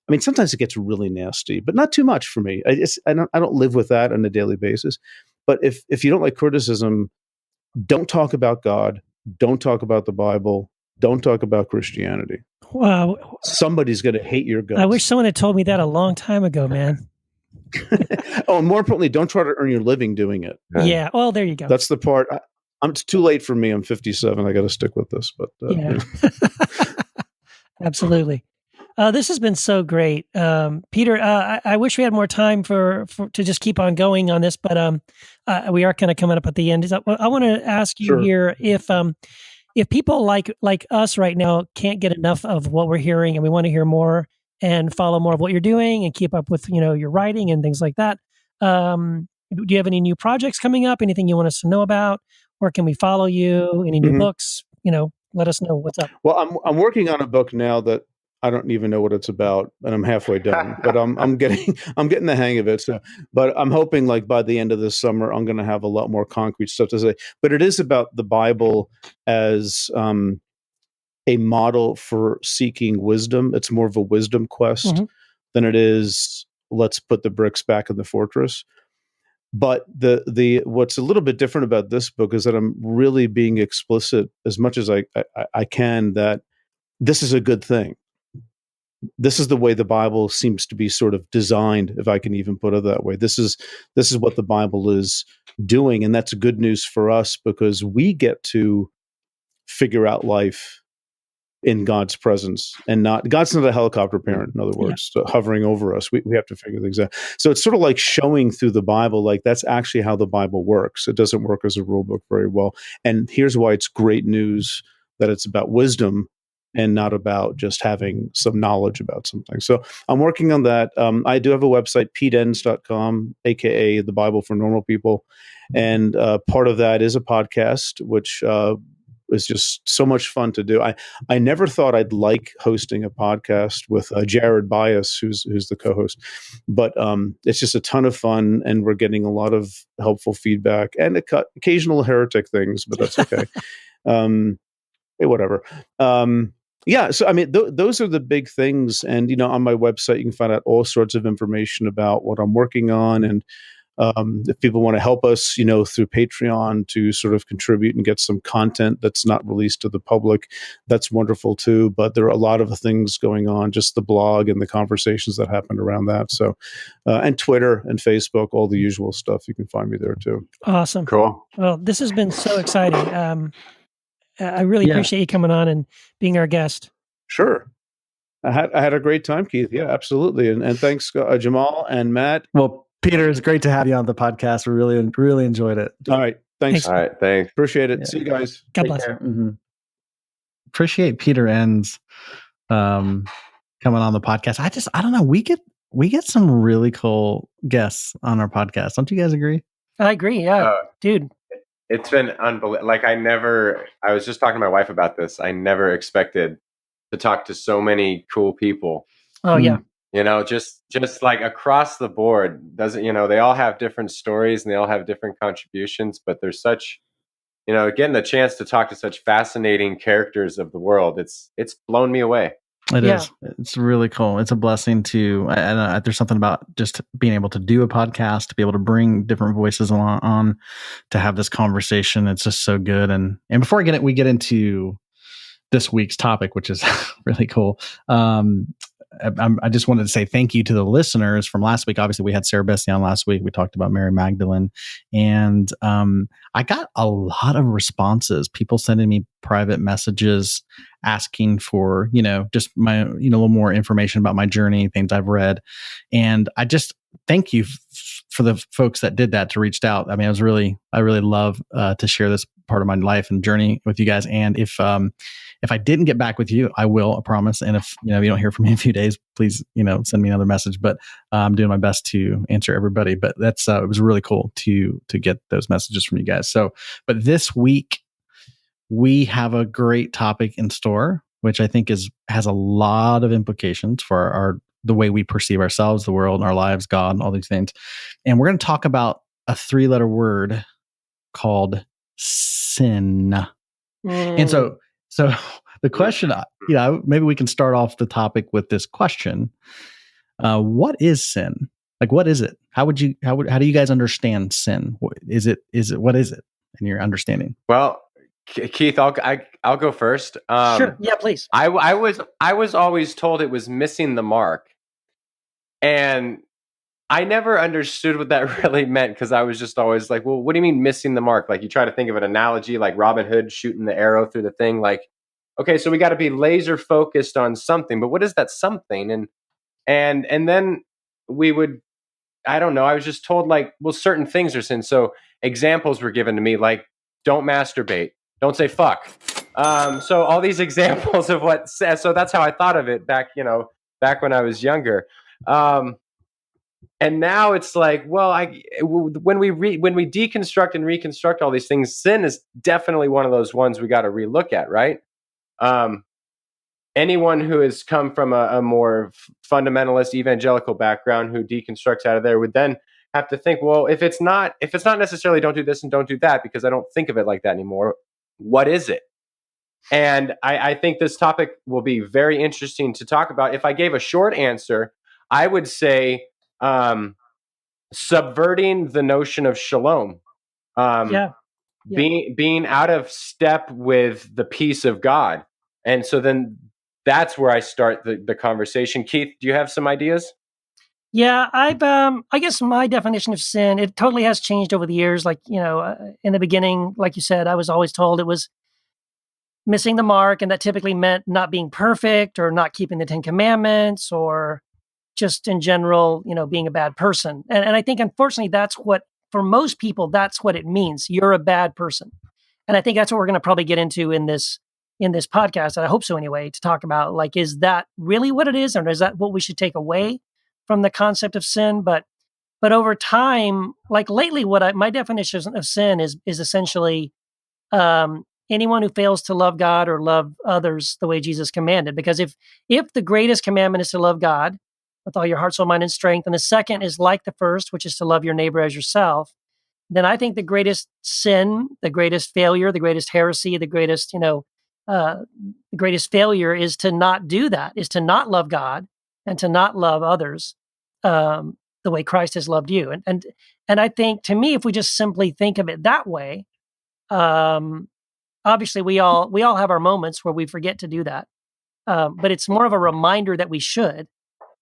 I mean, sometimes it gets really nasty, but not too much for me. I don't live with that on a daily basis. But if you don't like criticism, don't talk about God. Don't talk about the Bible. Don't talk about Christianity. Wow. Somebody's going to hate your guts. I wish someone had told me that a long time ago, man. Oh, and more importantly, don't try to earn your living doing it. Yeah. Well, there you go. That's the part. It's too late for me. I'm 57. I got to stick with this. But yeah. Absolutely. This has been so great, Peter. I wish we had more time to just keep on going on this, but we are kind of coming up at the end. I want to ask you here if people like us right now can't get enough of what we're hearing, and we want to hear more and follow more of what you're doing and keep up with your writing and things like that. Do you have any new projects coming up? Anything you want us to know about? Where can we follow you? Any new books? Let us know what's up. Well, I'm working on a book now that I don't even know what it's about, and I'm halfway done. But I'm getting the hang of it. So, but I'm hoping like by the end of this summer, I'm going to have a lot more concrete stuff to say. But it is about the Bible as a model for seeking wisdom. It's more of a wisdom quest than it is let's put the bricks back in the fortress. But the what's a little bit different about this book is that I'm really being explicit as much as I can that this is a good thing. this is the way the Bible seems to be sort of designed, if I can even put it that way. This is what the Bible is doing, and that's good news for us because we get to figure out life in God's presence, and God's not a helicopter parent, in other words, hovering over us. We have to figure things out. So it's sort of like showing through the Bible, like that's actually how the Bible works. It doesn't work as a rule book very well. And here's why it's great news that it's about wisdom and not about just having some knowledge about something. So I'm working on that. I do have a website, PeteEnns.com, aka the Bible for Normal People. And part of that is a podcast, which is just so much fun to do. I never thought I'd like hosting a podcast with Jared Bias, who's the co-host, but it's just a ton of fun, and we're getting a lot of helpful feedback and occasional heretic things, but that's okay. Hey, whatever. So I mean, those are the big things, and on my website you can find out all sorts of information about what I'm working on, and if people want to help us, through Patreon to sort of contribute and get some content that's not released to the public, that's wonderful too. But there are a lot of things going on, just the blog and the conversations that happened around that. So, and Twitter and Facebook, all the usual stuff. You can find me there too. Awesome. Cool. Well, this has been so exciting. I really appreciate you coming on and being our guest. Sure. I had a great time, Keith. Yeah, absolutely. And thanks, Jamal and Matt. Well, Peter, it's great to have you on the podcast. We really enjoyed it. All right. Thanks. All right. Thanks. Appreciate it. Yeah. See you guys. God Take bless. care. Mm-hmm. Appreciate Peter Enns coming on the podcast. I don't know. We get some really cool guests on our podcast. Don't you guys agree? I agree. Yeah, dude. It's been unbelievable. Like I was just talking to my wife about this. I never expected to talk to so many cool people. Oh yeah. Just like across the board, they all have different stories and they all have different contributions, but there's such, getting the chance to talk to such fascinating characters of the world. It's blown me away. It is. It's really cool. It's a blessing there's something about just being able to do a podcast, to be able to bring different voices on to have this conversation. It's just so good. And before we get into this week's topic, which is really cool. I just wanted to say thank you to the listeners from last week. Obviously, we had Sarah Bessie on last week. We talked about Mary Magdalene, and I got a lot of responses. People sending me private messages asking for, just my, a little more information about my journey, things I've read, and I just thank you for the folks that did that, to reached out. I mean, I really love to share this part of my life and journey with you guys. And if I didn't get back with you, I will, I promise. And if you don't hear from me in a few days, please send me another message. But I'm doing my best to answer everybody. But that's it was really cool to get those messages from you guys. So, but this week we have a great topic in store, which I think has a lot of implications for the way we perceive ourselves, the world, our lives, God, and all these things. And we're going to talk about a 3-letter word called sin. And so the question, maybe we can start off the topic with this question. What is sin? Like, what is it? How do you guys understand sin? What is it in your understanding? Well, Keith, I'll go first. Sure. Yeah, please. I was always told it was missing the mark. And I never understood what that really meant, because I was just always like, well, what do you mean missing the mark? Like, you try to think of an analogy like Robin Hood shooting the arrow through the thing. Like, okay, so we got to be laser focused on something, but what is that something? And then we would, I don't know, I was just told like, well, certain things are sin. So examples were given to me like, don't masturbate, don't say fuck. So all these examples of so that's how I thought of it back when I was younger. And now it's like, well, when we deconstruct and reconstruct all these things, sin is definitely one of those ones we got to relook at, right? Anyone who has come from a more fundamentalist evangelical background who deconstructs out of there would then have to think, well, if it's not necessarily don't do this and don't do that, because I don't think of it like that anymore, what is it? And I think this topic will be very interesting to talk about. If I gave a short answer, I would say subverting the notion of shalom. Being out of step with the peace of God. And so then that's where I start the conversation. Keith, do you have some ideas? Yeah, I guess my definition of sin, it totally has changed over the years. Like, in the beginning, like you said, I was always told it was missing the mark, and that typically meant not being perfect or not keeping the 10 Commandments or just in general, being a bad person. And I think, unfortunately, that's what, for most people, that's what it means. You're a bad person. And I think that's what we're going to probably get into in this podcast. And I hope so anyway, to talk about, like, is that really what it is? Or is that what we should take away from the concept of sin? But over time, like lately, my definition of sin is essentially, anyone who fails to love God or love others the way Jesus commanded. Because if the greatest commandment is to love God with all your heart, soul, mind, and strength, and the second is like the first, which is to love your neighbor as yourself, then I think the greatest sin, the greatest failure, the greatest heresy, the greatest, the greatest failure is to not do that, is to not love God and to not love others the way Christ has loved you. And I think, to me, if we just simply think of it that way, obviously we all have our moments where we forget to do that. But it's more of a reminder that we should,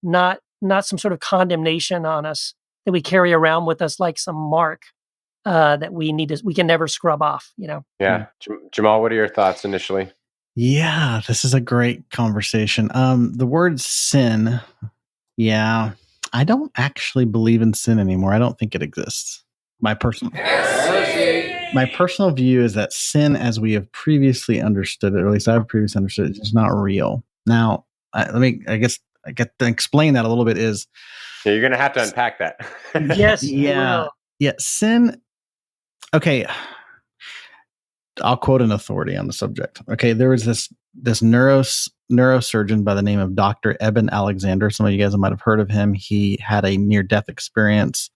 not some sort of condemnation on us that we carry around with us like some mark that we can never scrub off, Yeah. Jamal, what are your thoughts initially? Yeah, this is a great conversation. The word sin, yeah, I don't actually believe in sin anymore. I don't think it exists. My personal view is that sin, as we have previously understood it, or at least I've previously understood it, is not real. Now, I get to explain that a little bit. Is you're going to have to unpack that. Yes, yeah, sin. Okay, I'll quote an authority on the subject. Okay, there was this neurosurgeon by the name of Dr. Eben Alexander. Some of you guys might have heard of him. He had a near-death experience,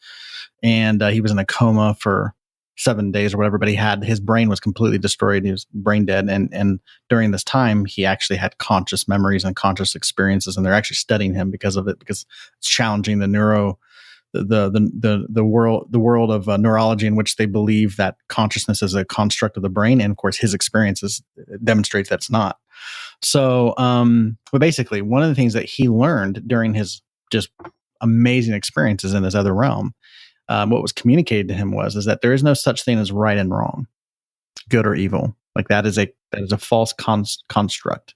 and he was in a coma for 7 days or whatever, but his brain was completely destroyed. He was brain dead. And during this time, he actually had conscious memories and conscious experiences. And they're actually studying him because of it, because it's challenging the world of neurology, in which they believe that consciousness is a construct of the brain. And of course, his experiences demonstrates that's not. So, but basically, one of the things that he learned during his just amazing experiences in this other realm, what was communicated to him is that there is no such thing as right and wrong, good or evil. Like that is a false construct.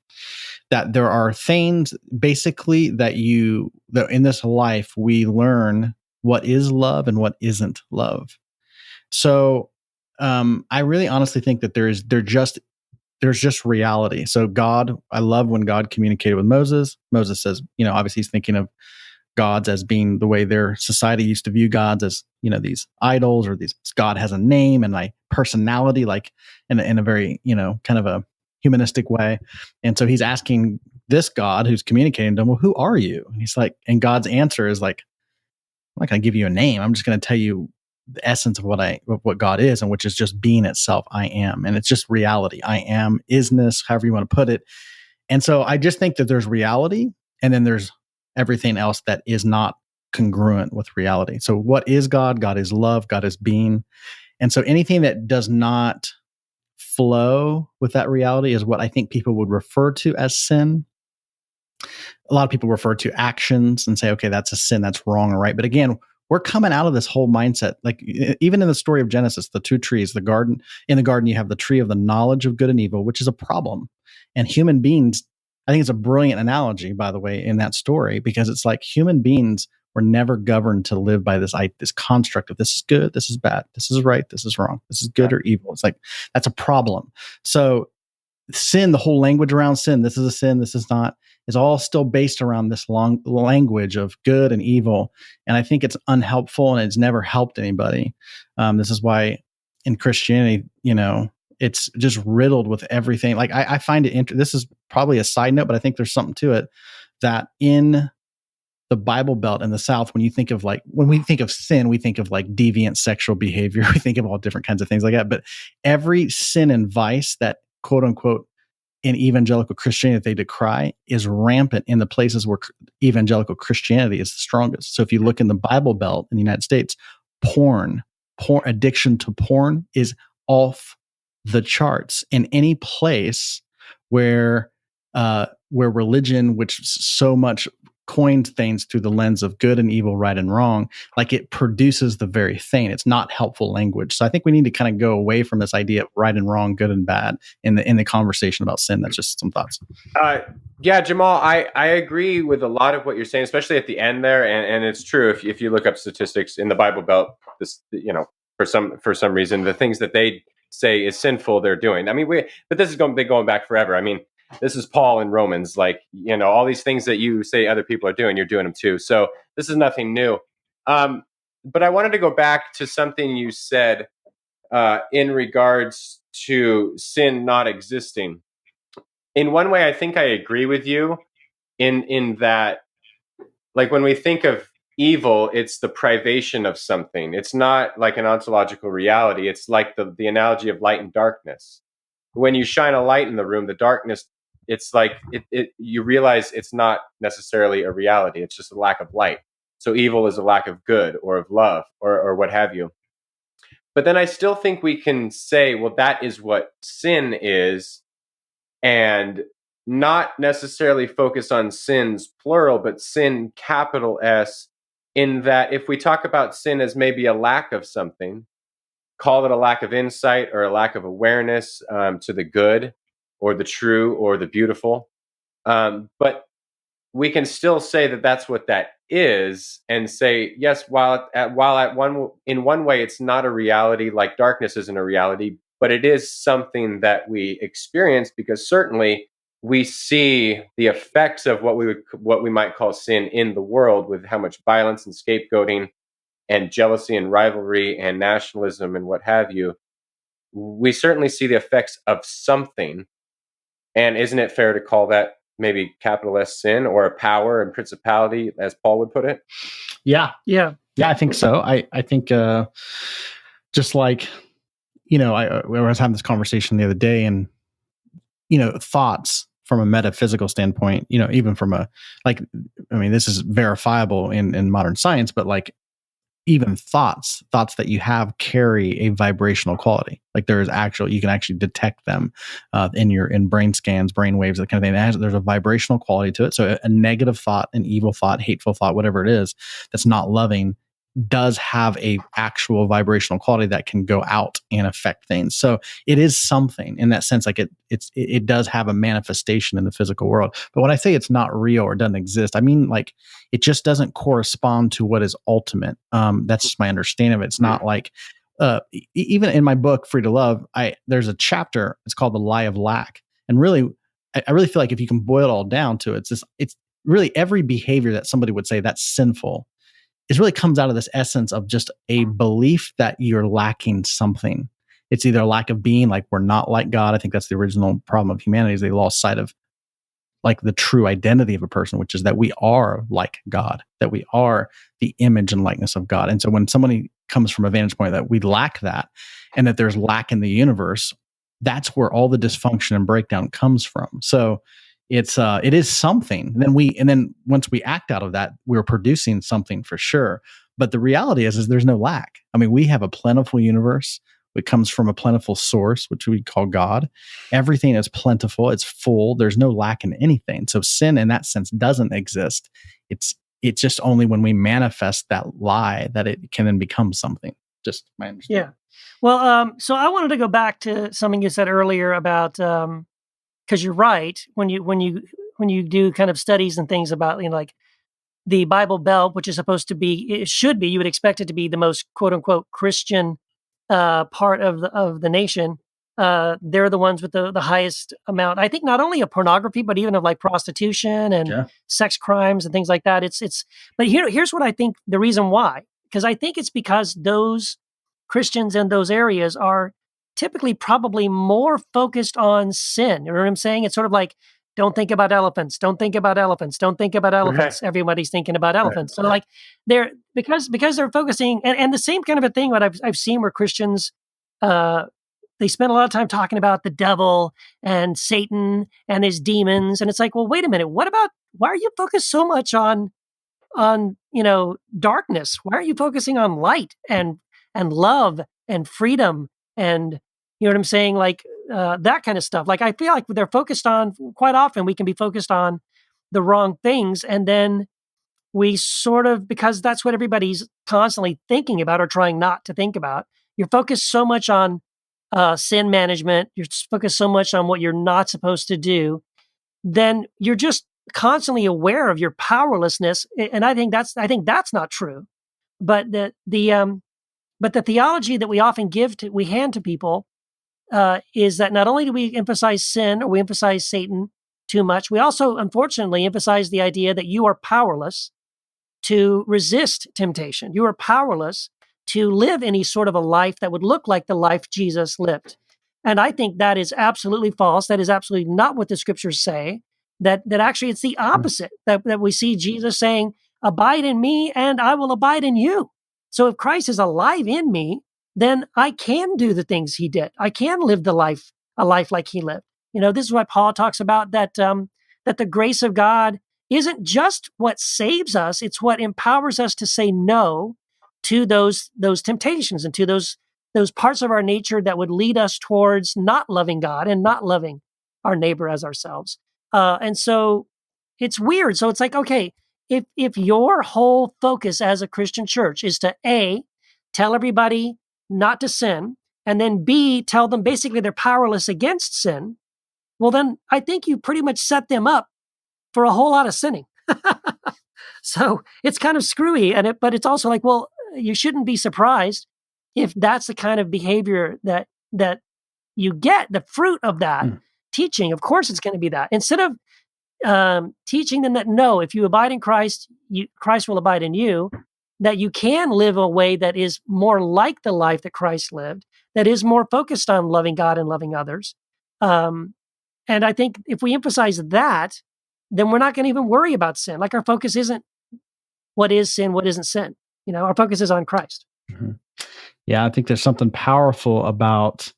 That there are things basically that in this life we learn what is love and what isn't love. So I really honestly think that there's just reality. So God, I love when God communicated with Moses. Moses says, obviously he's thinking of gods as being the way their society used to view gods, as these idols, or these God has a name and a personality, like in a very kind of a humanistic way. And so he's asking this God who's communicating to him, well, who are you? And he's like, and God's answer is like, I'm not going to give you a name. I'm just going to tell you the essence of what God is, and which is just being itself. I am, and it's just reality. I am, isness, however you want to put it. And so I just think that there's reality, and then there's everything else that is not congruent with reality. So what is God? God is love. God is being. And so anything that does not flow with that reality is what I think people would refer to as sin. A lot of people refer to actions and say, okay, that's a sin, that's wrong or right. But again, we're coming out of this whole mindset. Like even in the story of Genesis, the two trees, in the garden, you have the tree of the knowledge of good and evil, which is a problem. And human beings, I think it's a brilliant analogy, by the way, in that story, because it's like human beings were never governed to live by this construct of this is good, this is bad, this is right, this is wrong, this is good or evil. It's like, that's a problem. So sin, the whole language around sin, this is a sin, this is not, is all still based around this long language of good and evil. And I think it's unhelpful, and it's never helped anybody. This is why in Christianity, it's just riddled with everything. Like I find it this is probably a side note, but I think there's something to it, that in the Bible Belt in the South, when we think of sin, we think of like deviant sexual behavior. We think of all different kinds of things like that. But every sin and vice that, quote unquote, in evangelical Christianity that they decry is rampant in the places where evangelical Christianity is the strongest. So if you look in the Bible Belt in the United States, porn addiction to porn is off the charts. In any place where where religion, which so much coined things through the lens of good and evil, right and wrong, like it produces the very thing. It's not helpful language. So I think we need to kind of go away from this idea of right and wrong, good and bad in the conversation about sin. That's just some thoughts. Yeah, Jamal, I agree with a lot of what you're saying, especially at the end there, and it's true. If you look up statistics in the Bible Belt, this, you know, for some reason, the things that they say is sinful, they're doing. I mean, but this is going back forever. I mean, this is Paul in Romans, like, you know, all these things that you say other people are doing, you're doing them too. So this is nothing new. But I wanted to go back to something you said in regards to sin not existing. In one way, I think I agree with you in that, like, when we think of evil, it's the privation of something. It's not like an ontological reality. It's like the analogy of light and darkness. When you shine a light in the room, the darkness, it's like you realize it's not necessarily a reality. It's just a lack of light. So evil is a lack of good or of love or what have you. But then I still think we can say, well, that is what sin is, and not necessarily focus on sins plural, but sin capital S, in that if we talk about sin as maybe a lack of something, call it a lack of insight or a lack of awareness to the good or the true or the beautiful. But we can still say that that's what that is, and say, yes, while in one way it's not a reality, like darkness isn't a reality, but it is something that we experience, because certainly we see the effects of what we might call sin in the world, with how much violence and scapegoating and jealousy and rivalry and nationalism and what have you. We certainly see the effects of something. And isn't it fair to call that maybe capital S sin, or a power and principality, as Paul would put it? Yeah, I think so. I think just like, you know, I was having this conversation the other day, and, you know, thoughts from a metaphysical standpoint, you know, even from a, like, I mean, this is verifiable in modern science, but like, even thoughts that you have carry a vibrational quality. Like, there is you can actually detect them in brain scans, brain waves, that kind of thing. There's a vibrational quality to it. So a negative thought, an evil thought, hateful thought, whatever it is, that's not loving, does have a actual vibrational quality that can go out and affect things. So it is something in that sense. Like it does have a manifestation in the physical world. But when I say it's not real or doesn't exist, I mean, like, it just doesn't correspond to what is ultimate. That's just my understanding of it. It's not like, even in my book, Free to Love, there's a chapter, it's called The Lie of Lack. And really, I really feel like if you can boil it all down to it, it's really every behavior that somebody would say that's sinful, it really comes out of this essence of just a belief that you're lacking something. It's either a lack of being, like, we're not like God. I think that's the original problem of humanity, is they lost sight of, like, the true identity of a person, which is that we are like God, that we are the image and likeness of God. And so when somebody comes from a vantage point that we lack that, and that there's lack in the universe, that's where all the dysfunction and breakdown comes from. So it is something. And then once we act out of that, we're producing something for sure. But the reality is there's no lack. I mean, we have a plentiful universe. It comes from a plentiful source, which we call God. Everything is plentiful. It's full. There's no lack in anything. So sin in that sense doesn't exist. It's just only when we manifest that lie that it can then become something. Just my understanding. Yeah. Well, so I wanted to go back to something you said earlier about, because you're right, when you do kind of studies and things about, you know, like the Bible Belt, which is supposed to be, it should be, you would expect it to be the most quote unquote Christian part of the nation. They're the ones with the highest amount, I think, not only of pornography, but even of like prostitution and sex crimes and things like that. But here's what I think the reason why, because I think it's because those Christians in those areas are typically probably more focused on sin. You know what I'm saying? It's sort of like, don't think about elephants. Don't think about elephants. Don't think about elephants. Right. Everybody's thinking about elephants. Right. So like they're because they're focusing, and the same kind of a thing what I've seen where Christians they spend a lot of time talking about the devil and Satan and his demons, and it's like, well, wait a minute, why are you focused so much on darkness? Why are you focusing on light and love and freedom? And you know what I'm saying? Like, that kind of stuff. Like I feel like they're focused on, quite often we can be focused on the wrong things, and then we sort of, because that's what everybody's constantly thinking about or trying not to think about. You're focused so much on sin management. You're focused so much on what you're not supposed to do. Then you're just constantly aware of your powerlessness. And I think that's not true. But the theology that we often we hand to people is that not only do we emphasize sin or we emphasize Satan too much, we also, unfortunately, emphasize the idea that you are powerless to resist temptation. You are powerless to live any sort of a life that would look like the life Jesus lived. And I think that is absolutely false. That is absolutely not what the scriptures say. That actually it's the opposite, that we see Jesus saying, abide in me and I will abide in you. So if Christ is alive in me, then I can do the things he did. I can live a life like he lived. This is why Paul talks about that the grace of God isn't just what saves us, it's what empowers us to say no to those temptations and to those parts of our nature that would lead us towards not loving God and not loving our neighbor as ourselves. And so it's weird. So it's like, okay, if your whole focus as a Christian church is to A, tell everybody not to sin, and then B, tell them basically they're powerless against sin, well, then I think you pretty much set them up for a whole lot of sinning. So it's kind of screwy, but it's also like, well, you shouldn't be surprised if that's the kind of behavior that you get, the fruit of that teaching. Of course, it's going to be that. Instead of teaching them that, no, if you abide in Christ, Christ will abide in you, that you can live a way that is more like the life that Christ lived, that is more focused on loving God and loving others. And I think if we emphasize that, then we're not going to even worry about sin. Like our focus isn't what is sin, what isn't sin. Our focus is on Christ. Mm-hmm. Yeah, I think there's something powerful about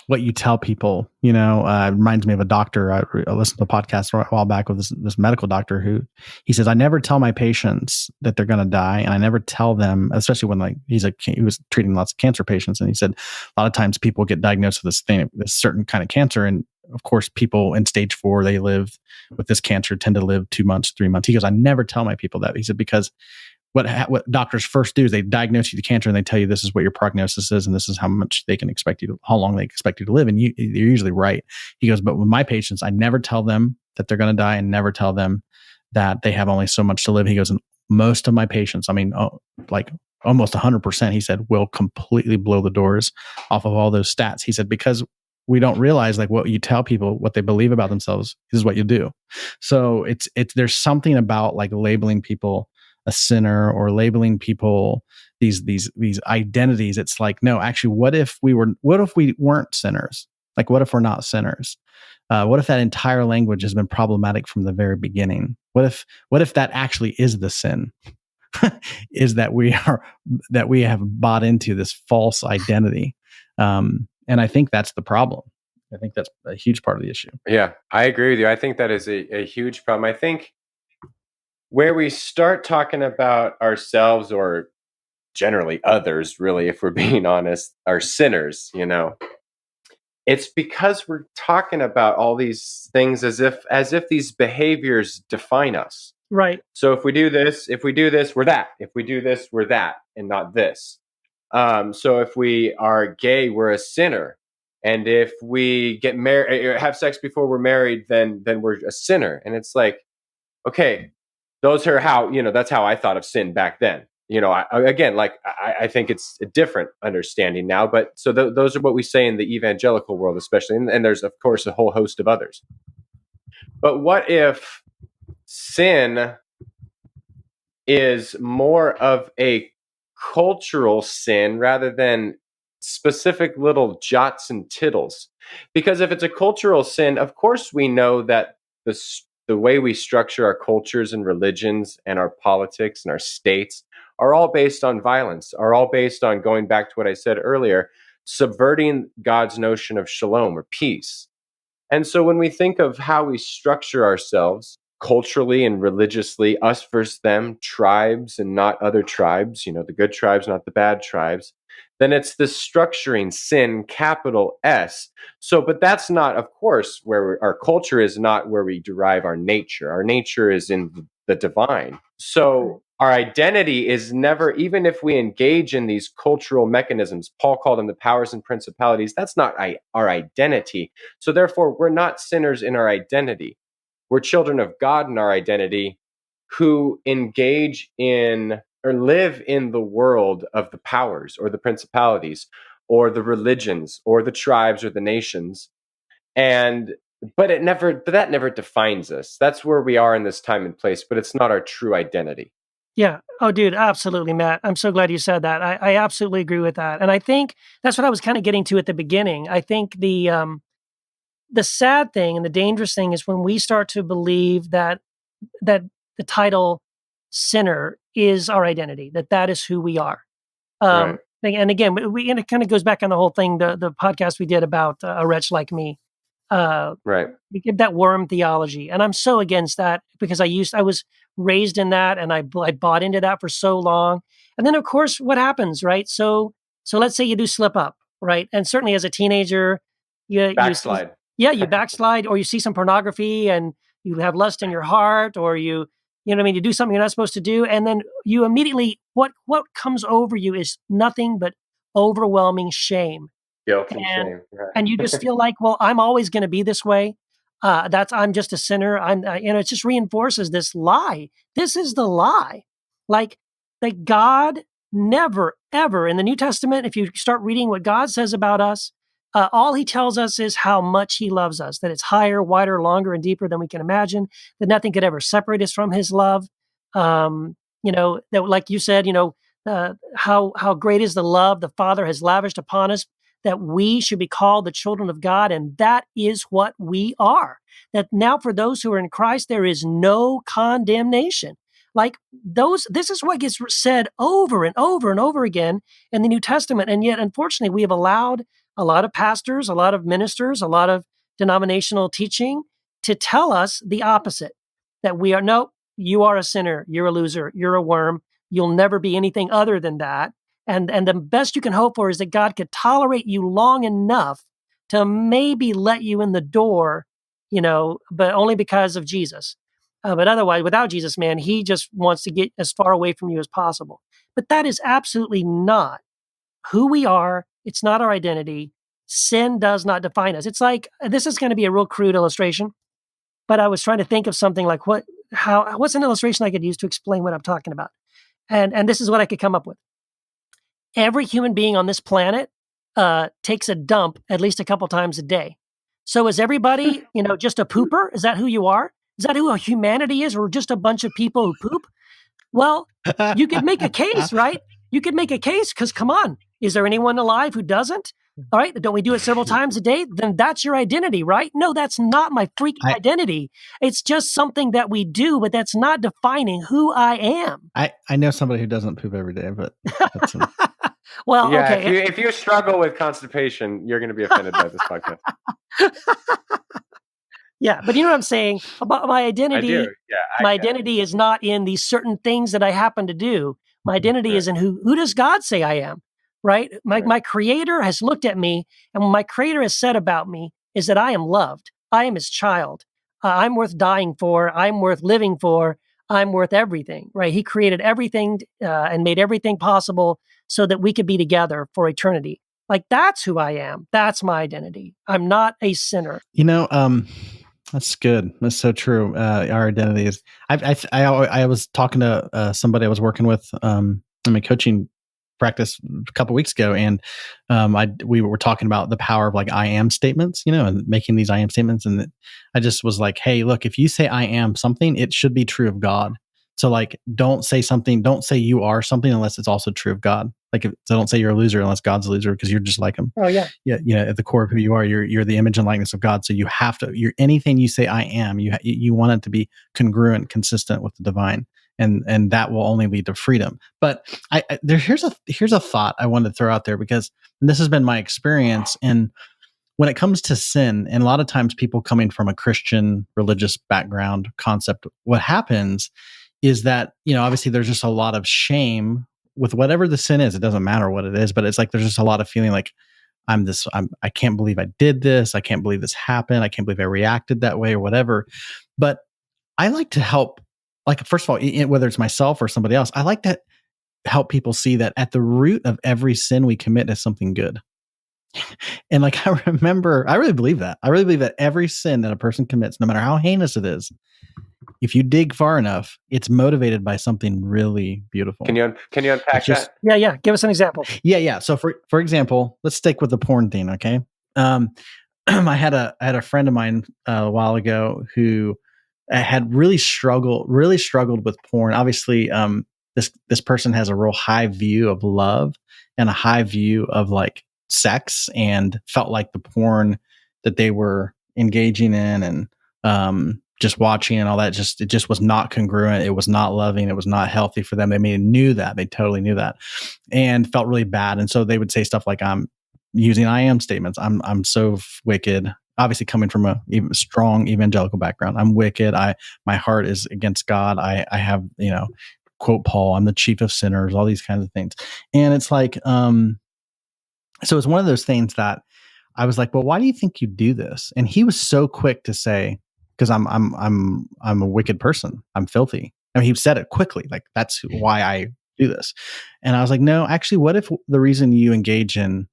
what you tell people. It reminds me of a doctor. I listened to a podcast a while back with this medical doctor who he says, I never tell my patients that they're going to die, and I never tell them, especially when he was treating lots of cancer patients, and he said a lot of times people get diagnosed with this certain kind of cancer, and of course, people in stage 4, they live with this cancer, tend to live 2 months, 3 months. He goes, I never tell my people that. He said, because what doctors first do is they diagnose you the cancer and they tell you this is what your prognosis is and this is how much they can expect you how long they expect you to live. And you're usually right. He goes, but with my patients, I never tell them that they're going to die and never tell them that they have only so much to live. He goes, and most of my patients, like almost 100%, he said, will completely blow the doors off of all those stats. He said, because we don't realize like what you tell people, what they believe about themselves is what you do. So there's something about like labeling people a sinner or labeling people these identities. It's like, no, actually, what if we weren't sinners? Like, what if we're not sinners? What if that entire language has been problematic from the very beginning? What if that actually is the sin? Is that we have bought into this false identity. And I think that's the problem. I think that's a huge part of the issue. Yeah, I agree with you. I think that is a huge problem. I think where we start talking about ourselves, or generally others, really, if we're being honest, are sinners, it's because we're talking about all these things as if these behaviors define us. Right. So if we do this, we're that. If we do this, we're that, and not this. So if we are gay, we're a sinner. And if we get married, or have sex before we're married, then we're a sinner. And it's like, okay, those are how, that's how I thought of sin back then. I think it's a different understanding now. But so those are what we say in the evangelical world, especially. And there's, of course, a whole host of others. But what if sin is more of a cultural sin rather than specific little jots and tittles? Because if it's a cultural sin, of course we know that the way we structure our cultures and religions and our politics and our states are all based on violence, are all based on, going back to what I said earlier, subverting God's notion of shalom or peace. And so when we think of how we structure ourselves culturally and religiously, us versus them, tribes and not other tribes, the good tribes, not the bad tribes, then it's this structuring sin, capital S. So, but that's not, of course, where our culture is not where we derive our nature. Our nature is in the divine. So our identity is never, even if we engage in these cultural mechanisms, Paul called them the powers and principalities, that's not our identity. So therefore, we're not sinners in our identity. We're children of God in our identity who engage in or live in the world of the powers or the principalities or the religions or the tribes or the nations. But that never defines us. That's where we are in this time and place, but it's not our true identity. Yeah. Oh, dude, absolutely, Matt. I'm so glad you said that. I absolutely agree with that. And I think that's what I was kind of getting to at the beginning. I think the sad thing and the dangerous thing is when we start to believe that the title sinner is our identity, that is who we are. Right. And again, and it kind of goes back on the whole thing, the podcast we did about a wretch like me. Right. We give that worm theology, and I'm so against that because I was raised in that, and I bought into that for so long. And then, of course, what happens, right? So let's say you do slip up, right? And certainly as a teenager, you Backslide. you backslide, or you see some pornography, and you have lust in your heart, or you know what I mean, you do something you're not supposed to do, and then you immediately what comes over you is nothing but overwhelming shame. Guilt and shame. Right. And you just feel like, well, I'm always going to be this way. I'm just a sinner. It just reinforces this lie. This is the lie. Like that God never, ever in the New Testament, if you start reading what God says about us, all he tells us is how much he loves us, that it's higher, wider, longer, and deeper than we can imagine, that nothing could ever separate us from his love. That like you said, how great is the love the Father has lavished upon us, that we should be called the children of God, and that is what we are. That now for those who are in Christ, there is no condemnation. This is what gets said over and over and over again in the New Testament. And yet, unfortunately, we have allowed a lot of pastors, a lot of ministers, a lot of denominational teaching to tell us the opposite, that you are a sinner, you're a loser, you're a worm, you'll never be anything other than that. And the best you can hope for is that God could tolerate you long enough to maybe let you in the door, but only because of Jesus. But otherwise, without Jesus, man, he just wants to get as far away from you as possible. But that is absolutely not who we are. It's not our identity. Sin does not define us. It's like, this is going to be a real crude illustration, but I was trying to think of something like what's an illustration I could use to explain what I'm talking about. And this is what I could come up with. Every human being on this planet takes a dump at least a couple times a day. So is everybody, just a pooper? Is that who you are? Is that who humanity is? Or just a bunch of people who poop? Well, you could make a case, right? You could make a case because, come on, is there anyone alive who doesn't? All right, don't we do it several times a day? Then that's your identity, right? No, that's not my freaking identity. It's just something that we do, but that's not defining who I am. I know somebody who doesn't poop every day, but that's well, yeah, okay. If you struggle with constipation, you're going to be offended by this podcast. Yeah, but you know what I'm saying about my identity? I do. Yeah, my identity is not in these certain things that I happen to do. My identity is in who does God say I am, right? My Creator has looked at me, and what my Creator has said about me is that I am loved. I am his child. I'm worth dying for. I'm worth living for. I'm worth everything, right? He created everything and made everything possible so that we could be together for eternity. Like, that's who I am. That's my identity. I'm not a sinner. That's good. That's so true. Our identity is. I was talking to somebody I was working with in my coaching practice a couple of weeks ago, and we were talking about the power of like I am statements, and making these I am statements. And I just was like, hey, look, if you say I am something, it should be true of God. So like, don't say you are something unless it's also true of God. Like, so don't say you're a loser unless God's a loser, because you're just like him. Oh yeah. Yeah. At the core of who you are, you're the image and likeness of God. So you have to, anything you say I am, you want it to be congruent, consistent with the divine. And that will only lead to freedom. But here's a thought I wanted to throw out there, because this has been my experience. And when it comes to sin, and a lot of times people coming from a Christian religious background concept, what happens is that, obviously there's just a lot of shame with whatever the sin is. It doesn't matter what it is, but it's like there's just a lot of feeling like I can't believe I did this. I can't believe this happened. I can't believe I reacted that way or whatever. But I like to help, like, first of all, whether it's myself or somebody else, I like to help people see that at the root of every sin we commit is something good. And like, I really believe that. I really believe that every sin that a person commits, no matter how heinous it is, if you dig far enough, it's motivated by something really beautiful. Can you unpack that? Yeah. Give us an example. Yeah. So for example, let's stick with the porn thing. Okay. I had a friend of mine a while ago who had really struggled with porn. Obviously, this person has a real high view of love and a high view of like sex, and felt like the porn that they were engaging in and just watching and all that, it just was not congruent. It was not loving. It was not healthy for them. They knew that. They totally knew that, and felt really bad. And so they would say stuff like, "I'm using I am statements. I'm so wicked." Obviously, coming from a strong evangelical background, I'm wicked. My heart is against God. I have, quote Paul, I'm the chief of sinners. All these kinds of things, and it's like, so it's one of those things that I was like, well, why do you think you do this? And he was so quick to say, because I'm a wicked person. I'm filthy. I mean, he said it quickly, like, that's why I do this. And I was like, no, actually, what if the reason you engage in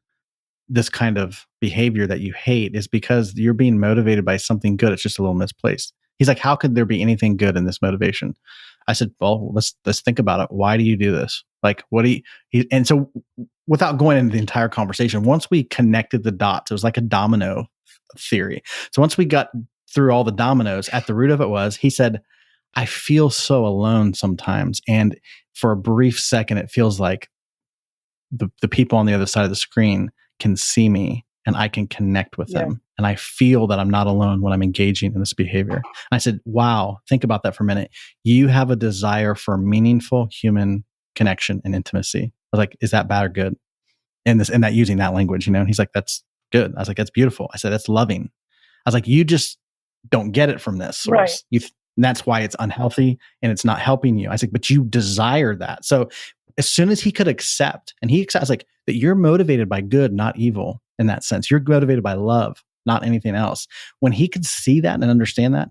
this kind of behavior that you hate is because you're being motivated by something good? It's just a little misplaced. He's like, how could there be anything good in this motivation? I said, well, let's think about it. Why do you do this? Like, what do you, and so without going into the entire conversation, once we connected the dots, it was like a domino theory. So once we got through all the dominoes, at the root of it was, he said, I feel so alone sometimes. And for a brief second, it feels like the people on the other side of the screen can see me and I can connect with them. And I feel that I'm not alone when I'm engaging in this behavior. And I said, wow, think about that for a minute. You have a desire for meaningful human connection and intimacy. I was like, is that bad or good? And that using that language, he's like, that's good. I was like, that's beautiful. I said, that's loving. I was like, you just don't get it from this source. Right. And that's why it's unhealthy and it's not helping you. I was like, but you desire that. So as soon as he could accept, and he accepts, like, that you're motivated by good, not evil in that sense. You're motivated by love, not anything else. When he could see that and understand that,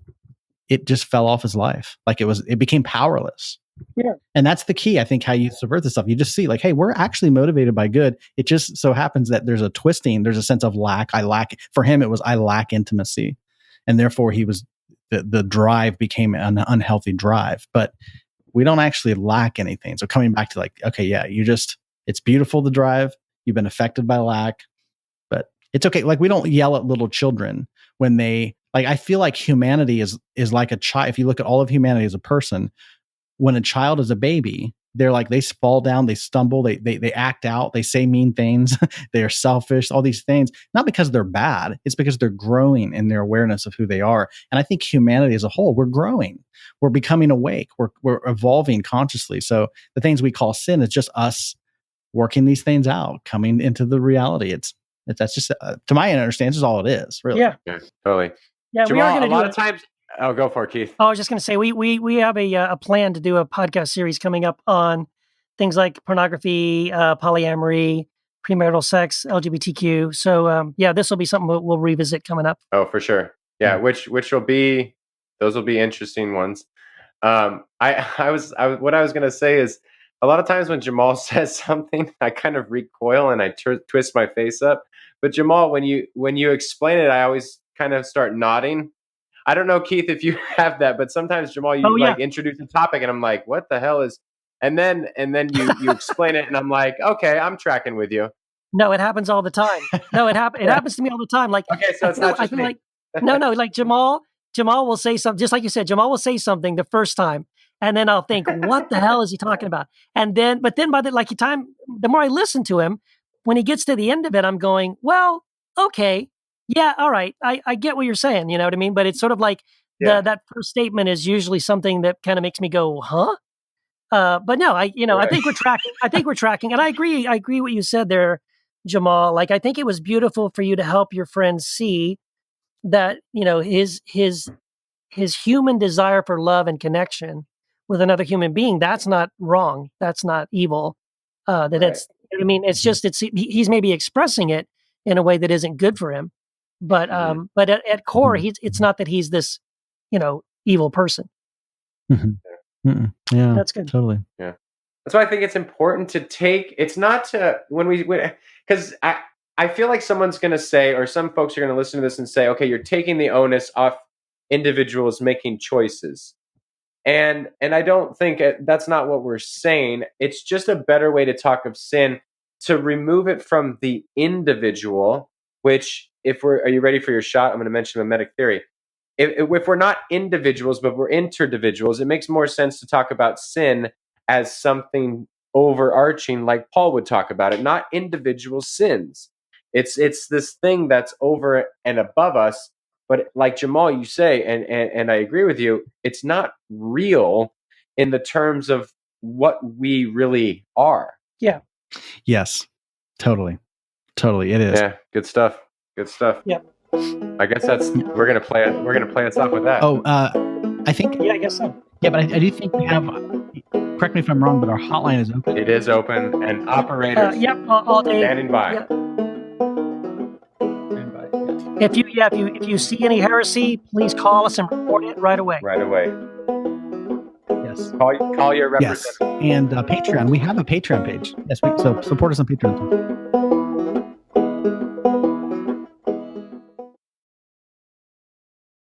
it just fell off his life. Like it became powerless. Yeah. And that's the key, I think, how you subvert this stuff. You just see, like, hey, we're actually motivated by good. It just so happens that there's a twisting, there's a sense of lack. For him, it was, I lack intimacy. And therefore the drive became an unhealthy drive. But we don't actually lack anything. So coming back to like, okay, yeah, it's beautiful to drive. You've been affected by lack, but it's okay. Like, we don't yell at little children when I feel like humanity is like a child. If you look at all of humanity as a person, when a child is a baby, they're like, they fall down, they stumble, they act out, they say mean things, they are selfish, all these things, not because they're bad. It's because they're growing in their awareness of who they are. And I think humanity as a whole, we're growing, we're becoming awake, we're evolving consciously. So the things we call sin is just us working these things out, coming into the reality. That's just, to my understanding, is all it is, really. Yeah, totally. Yeah, Jamal, we are going to do a lot of times. Oh, go for it, Keith. I was just going to say, we have a plan to do a podcast series coming up on things like pornography, polyamory, premarital sex, LGBTQ. So this will be something we'll revisit coming up. Oh, for sure. Yeah, which will be, those will be interesting ones. What I was going to say is, a lot of times when Jamal says something, I kind of recoil and I twist my face up. But Jamal, when you explain it, I always kind of start nodding. I don't know, Keith, if you have that, but sometimes, Jamal, you introduce a topic and I'm like, what the hell is, and then you explain it and I'm like, okay, I'm tracking with you. No, it happens all the time. No, it happens to me all the time. Like, okay, so it's not just me. Like, no, like Jamal will say something, just like you said, Jamal will say something the first time. And then I'll think, what the hell is he talking about? But then by the more I listen to him, when he gets to the end of it, I'm going, well, okay. Yeah, all right. I get what you're saying, you know what I mean? But it's sort of like that first statement is usually something that kind of makes me go, huh? But no, I think we're tracking. And I agree what you said there, Jamal. Like, I think it was beautiful for you to help your friend see that, his human desire for love and connection with another human being, that's not wrong. That's not evil. It's he's maybe expressing it in a way that isn't good for him. But at core, it's not that he's this, evil person. Yeah, that's good. Totally. Yeah. That's why I think it's important to take, it's not to, because I feel like someone's going to say, or some folks are going to listen to this and say, okay, you're taking the onus off individuals making choices. And I don't think that's not what we're saying. It's just a better way to talk of sin, to remove it from the individual, which are you ready for your shot? I'm going to mention mimetic theory. If we're not individuals, but we're interdivisibles, it makes more sense to talk about sin as something overarching, like Paul would talk about it, not individual sins. It's this thing that's over and above us. But like Jamal, you say, and I agree with you, it's not real in the terms of what we really are. Yeah. Yes. Totally. It is. Yeah. Good stuff. Yeah. I guess we're gonna play us off with that. Oh, I think. Yeah, I guess so. Yeah, but I do think we have. Correct me if I'm wrong, but our hotline is open. It is open, and operators all day standing by. Yeah. If you see any heresy, please call us and report it right away. Right away. Yes. Call your representative. Yes. And Patreon. We have a Patreon page. Yes. So support us on Patreon.